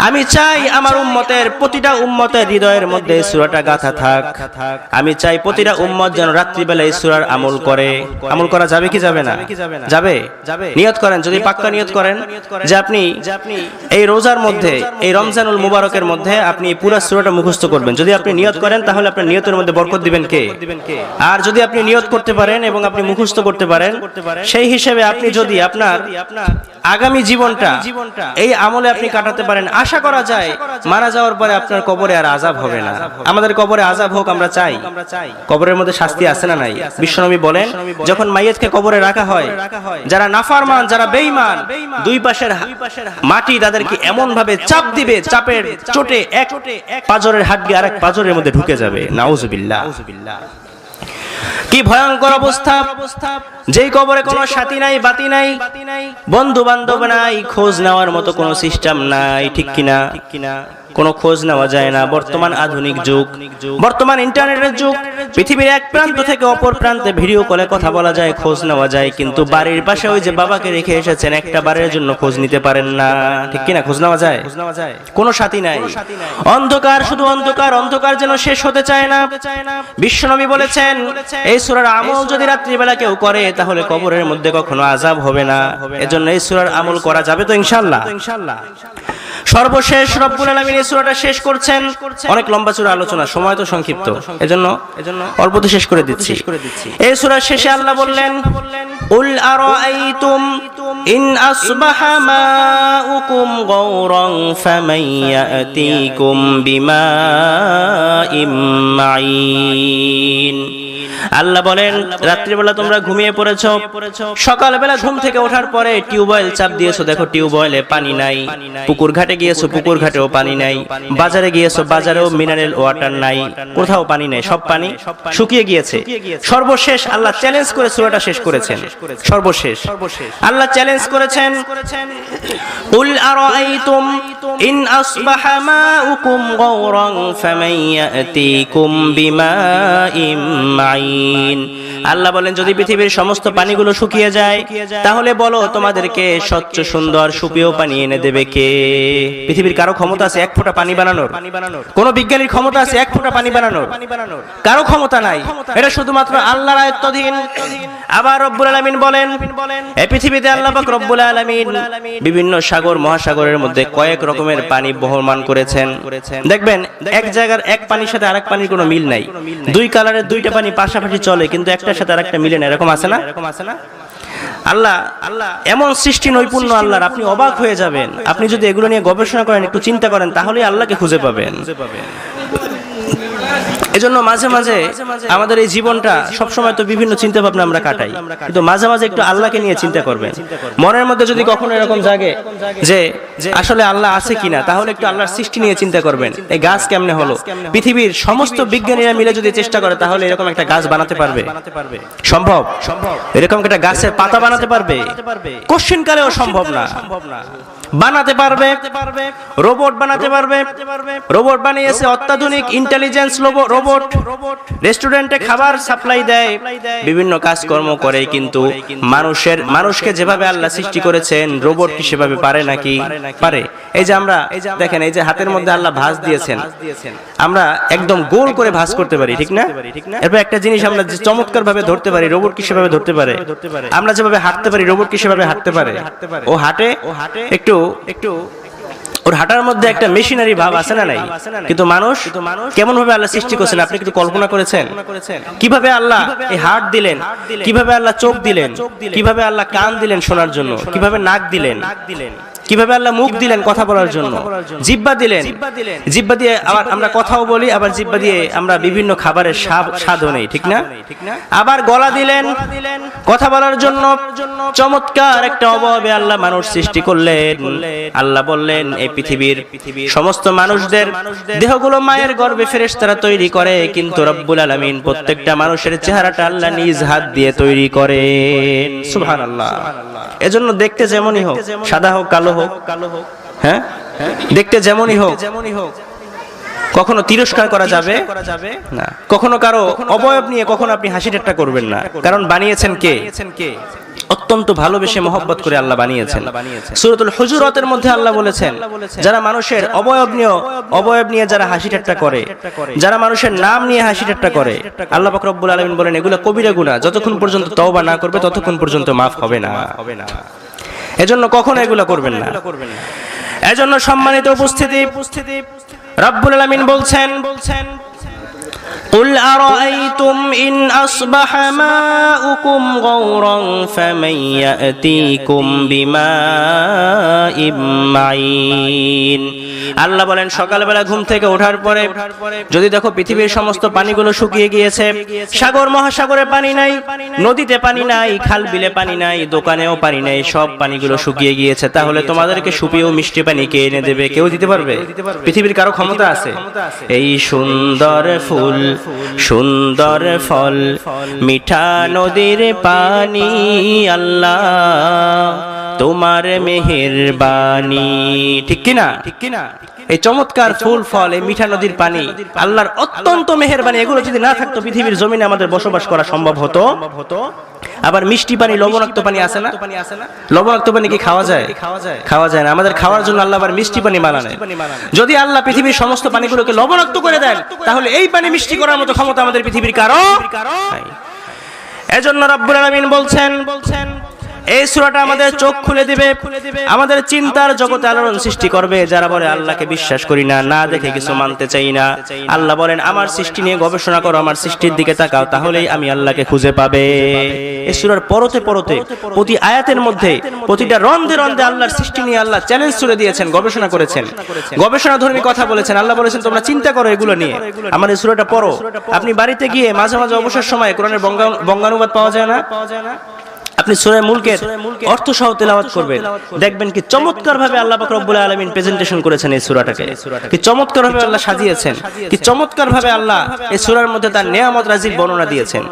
আমি চাই আমার উম্মতের প্রতিটা উম্মতের হৃদয়ের মধ্যে সূরাটা গাঁথা থাক। আমি চাই প্রতিটা উম্মত যেন রাত্রিবেলা এই সূরার আমল করে। আমল করা যাবে কি যাবে না? যাবে। নিয়ত করেন, যদি পাক্কা নিয়ত করেন যে আপনি এই রোজার মধ্যে, এই রমজানুল মুবারকের মধ্যে আপনি পুরো সূরাটা মুখস্থ করবেন। যদি আপনি নিয়ত করেন তাহলে আপনার নিয়তের মধ্যে বরকত দিবেন কে? আর যদি আপনি নিয়ত করতে পারেন এবং আপনি মুখস্থ করতে পারেন, সেই হিসেবে আপনি যদি আপনার আগামী জীবনটা এই আমলে আপনি কাটাতে পারেন, আশা করা যায় মারা যাওয়ার পরে আপনার কবরে আর আযাব হবে না। আমাদের কবরে আযাব হোক আমরা চাই। কবরের মধ্যে শাস্তি আছে না নাই? বিশ্বনবী বলেন, যখন মাইয়িতকে কবরে রাখা হয়, যারা নাফরমান, যারা বেঈমান, দুই পাশের মাটি তাদেরকে এমন ভাবে চাপ দিবে, চাপের চোটে এক পাজরের হাড্ডি আরেক পাজরের মধ্যে ঢুকে যাবে। নাউজুবিল্লাহ। কি ভয়ঙ্কর অবস্থা! যেই কবরে কোনো সাথী নাই, বাতি নাই, বন্ধু বান্ধব নাই, খোঁজ নেওয়ার মতো কোনো সিস্টেম নাই, ঠিক কিনা? কোনো খোঁজ নেওয়া যায় না। বর্তমান আধুনিক যুগ, বর্তমান ইন্টারনেটের যুগ। পৃথিবীর এক প্রান্ত থেকে অপর প্রান্তে ভিডিও কলে কথা বলা যায়, খোঁজ নেওয়া যায়, কিন্তু বাড়ির পাশে ওই যে বাবাকে রেখে এসেছেন, একটা বারের জন্য খোঁজ নিতে পারেন না, ঠিক কিনা? খোঁজ নেওয়া যায়? কোনো সাথী নাই, অন্ধকার, শুধু অন্ধকার। অন্ধকার যেন শেষ হতে চায় না। বিশ্বনবী বলেছেন, এই সূরার আমল যদি রাত্রিবেলা কেউ করে তাহলে কবরের মধ্যে কখনো আযাব হবে না। এজন্য এই সূরার আমল করা যাবে তো ইনশাআল্লাহ? সর্বশেষ রব্বুল আলামিন এই সূরাটা শেষ করছেন। অনেক লম্বা সূরা আলোচনা, সময় তো সংক্ষিপ্ত, এজন্য অল্পতে শেষ করে দিচ্ছি। এই সূরার শেষে আল্লাহ বললেন, উল আরাআইতুম ইন আসবাহা মাউকুম গাওরান ফামান ইয়াতিকুম বিমাইম মাইন। আল্লাহ বলেন, রাত্রিবেলা তোমরা ঘুমিয়ে পড়েছো, সকালবেলা ঘুম থেকে ওঠার পরে টিউবওয়েল চাপ দিয়েছো, দেখো টিউবওয়েলে পানি নাই। পুকুর ঘাটে গিয়েছো, পুকুর ঘাটেও পানি নাই। বাজারে গিয়েছো, বাজারেও মিনারেল ওয়াটার নাই, কোথাও পানি নাই, সব পানি শুকিয়ে গিয়েছে। সর্বশেষ আল্লাহ চ্যালেঞ্জ করে সূরাটা শেষ করেছেন। সর্বশেষ আল্লাহ চ্যালেঞ্জ করেছেন, উল আরাআইতুম ইন আসবাহা মাউকুম গাওরান ফামান ইয়াতিকুম বিমাইম মাইন। আল্লাহ বলেন, যদি পৃথিবীর সমস্ত পানিগুলো শুকিয়ে যায় তাহলে বলো তোমাদেরকে স্বচ্ছ সুন্দর সুপেয় পানি এনে দেবে কে? পৃথিবীর কারো ক্ষমতা আছে এক ফোঁটা পানি বানানোর? কোন বিজ্ঞানীর ক্ষমতা আছে এক ফোঁটা পানি বানানোর? কারো ক্ষমতা নাই। এটা শুধুমাত্র আল্লাহর আয়ত্তাধীন। আবার রব্বুল আলামিন বলেন, এই পৃথিবীতে আল্লাহ পাক রব্বুল আলামিন বিভিন্ন সাগর মহাসাগরের মধ্যে কয়েক রকমের পানি বহমান করেছেন। দেখবেন এক জায়গার এক পানির সাথে আরেক পানির কোনো মিল নাই। দুই কালারের দুইটা পানি পাশাপাশি চলে, কিন্তু একটার সাথে আরেকটা মিলে না। এরকম আছে না? আল্লাহ এমন সৃষ্টি নৈপুণ্য আল্লাহর, আপনি অবাক হয়ে যাবেন। আপনি যদি এগুলো নিয়ে গবেষণা করেন, একটু চিন্তা করেন, তাহলেই আল্লাহকে খুঁজে পাবেন। এজন্য মাঝে মাঝে আমাদের এই জীবনটা সবসময় তো বিভিন্ন চিন্তা ভাবনা আমরা কাটাই, কিন্তু মাঝে মাঝে একটু আল্লাহকে নিয়ে চিন্তা করবেন। মনের মধ্যে যদি কখনো এরকম জাগে যে আসলে আল্লাহ আছে কিনা, তাহলে একটু আল্লাহর সৃষ্টি নিয়ে চিন্তা করবেন। এই গাছ কেমনে হলো? পৃথিবীর সমস্ত বিজ্ঞানীরা মিলে যদি চেষ্টা করে তাহলে এরকম একটা গাছ বানাতে পারবে? সম্ভব? এরকম একটা গাছের পাতা বানাতে পারবে? কোশ্চেন কালেও সম্ভব না। বানাতে পারবে, রোবট বানাতে পারবে। রোবট বানিয়েছে অত্যাধুনিক ইন্টেলিজেন্স রোবট, রেস্টুরেন্টে খাবার সাপ্লাই দেয়, বিভিন্ন কাজকর্ম করে, কিন্তু মানুষকে যেভাবে আল্লাহ সৃষ্টি করেছেন রোবট কি সেভাবে পারে নাকি? পারে। এই যে আমরা দেখেন, এই যে হাতের মধ্যে আল্লাহ ভাঁজ দিয়েছেন, আমরা একদম গোল করে ভাঁজ করতে পারি, ঠিক না? এরপর একটা জিনিস আমরা চমৎকার ভাবে ধরতে পারি, রোবট কি সেভাবে ধরতে পারে? আমরা যেভাবে হাঁটতে পারি, রোবট কি সেভাবে হাঁটতে পারে? ও হাঁটে, একটু ওর হাঁটার মধ্যে একটা মেশিনারি ভাব আছে না নাই? কিন্তু মানুষ কেমন ভাবে আল্লাহ সৃষ্টি করেছেন আপনি একটু কল্পনা করেছেন? কিভাবে আল্লাহ এই হার্ট দিলেন, কিভাবে আল্লাহ চোখ দিলেন, কিভাবে আল্লাহ কান দিলেন শোনার জন্য, কিভাবে নাক দিলেন, কিভাবে আল্লাহ মুখ দিলেন কথা বলার জন্য, জিহ্বা দিলেন, জিহ্বা দিয়ে আবার আমরা কথাও বলি, আবার জিহ্বা দিয়ে আমরা বিভিন্ন খাবারের স্বাদও নেই, ঠিক না? আবার গলা দিলেন কথা বলার জন্য। চমৎকার একটা অবয়বে আল্লাহ মানুষ সৃষ্টি করলেন। আল্লাহ বললেন, এই পৃথিবীর সমস্ত মানুষদের দেহগুলো মায়ের গর্ভে ফেরেশতারা তৈরি করে, কিন্তু রব্বুল আলামিন প্রত্যেকটা মানুষের চেহারাটা আল্লাহ নিজ হাত দিয়ে তৈরি করেন। সুবহানাল্লাহ। এজন্য দেখতে যেমনই হোক, সাদা হোক কালো হোক, হ্যাঁ, দেখতে যেমনই হোক, কখনো তিরস্কার করা যাবে না। কখনো কারো অবয়ব নিয়ে কখনো আপনি হাসি ঠাট্টা করবেন না, কারণ বানিয়েছেন কে? অত্যন্ত ভালোবেসে মহব্বত করে আল্লাহ বানিয়েছেন। সূরাতুল হুজুরাতের মধ্যে আল্লাহ বলেছেন, যারা মানুষের অবয়ব নিয়ে যারা হাসি ঠাট্টা করে, যারা মানুষের নাম নিয়ে হাসি ঠাট্টা করে, আল্লাহ পাক রব্বুল আলামিন বলেন এগুলো কবিরা গুনাহ, যতক্ষণ পর্যন্ত তওবা না করবে ততক্ষণ পর্যন্ত মাফ হবে না। এজন্য কখনো এগুলো করবেন না। এজন্য সম্মানিত উপস্থিতি, রব্বুল আলামিন বলছেন, قل أرأيتم إن أصبح ماؤكم غورا فمن يأتيكم بماء معين। আল্লাহ বলেন সকালবেলা ঘুম থেকে ওঠার পরে যদি দেখো পৃথিবীর সমস্ত পানিগুলো শুকিয়ে গিয়েছে, সাগর মহাসাগরে পানি নাই, নদীতে পানি নাই, খাল বিলে পানি নাই, দোকানেও পানি নাই, সব পানিগুলো শুকিয়ে গিয়েছে, তাহলে তোমাদেরকে সুপেয় মিষ্টি পানি কে এনে দেবে? কেউ দিতে পারবে? পৃথিবীর কারো ক্ষমতা আছে? এই সুন্দর ফুল, সুন্দর ফল, মিঠা নদীর পানি, আল্লাহ তোমার মেহেরবানি। ঠিক কিনা? এই চমৎকার ফুল ফল, এই মিঠা নদীর পানি আল্লাহর অত্যন্ত মেহেরবানি। এগুলো যদি না থাকতো পৃথিবীর জমিনে আমাদের বসবাস করা সম্ভব হতো? আবার মিষ্টি পানি, লবণাক্ত পানি আছে না? লবণাক্ত পানি কি খাওয়া যায়? খাওয়া যায় না। আমাদের খাওয়ার জন্য আল্লাহ আবার মিষ্টি পানি বানায়। যদি আল্লাহ পৃথিবীর সমস্ত পানিগুলোকে লবণাক্ত করে দেন, তাহলে এই পানি মিষ্টি করার মতো ক্ষমতা আমাদের পৃথিবীর কারো নাই। এজন্য রব্বুল আলামিন বলছেন, এই সূরাটা আমাদের চোখ খুলে দিবে, আমাদের চিন্তার জগতে আলোড়ন সৃষ্টি করবে। যারা বলে আল্লাহকে বিশ্বাস করি না, না দেখে কিছু মানতে চাই না, আল্লাহ বলেন আমার সৃষ্টি নিয়ে গবেষণা করো, আমার সৃষ্টির দিকে তাকাও, তাহলেই আমি আল্লাহকে খুঁজে পাবে। এই সূরার পরতে পরতে প্রতি আয়াতের মধ্যে প্রতিটা রন্ধে রন্ধে আল্লাহর সৃষ্টি নিয়ে আল্লাহ চ্যালেঞ্জ ছুড়ে দিয়েছেন, গবেষণা করেছেন, গবেষণাধর্মী কথা বলেছেন। আল্লাহ বলেছেন তোমরা চিন্তা করো এগুলো নিয়ে, আমার এই সূরাটা পড়ো। আপনি বাড়িতে গিয়ে মাঝে মাঝে অবসর সময় কোরআনের বঙ্গানুবাদ পাওয়া যায় না, আপনি সূরা মুলকের অর্থ সহ তেলাওয়াত করবেন, দেখবেন কি চমৎকার ভাবে আল্লাহ পাক রব্বুল আলামিন প্রেজেন্টেশন করেছেন এই সূরাটাকে, কি চমৎকার ভাবে আল্লাহ সাজিয়েছেন, কি চমৎকার ভাবে আল্লাহ এই সূরার মধ্যে তার নিয়ামত রাজির বর্ণনা দিয়েছেন।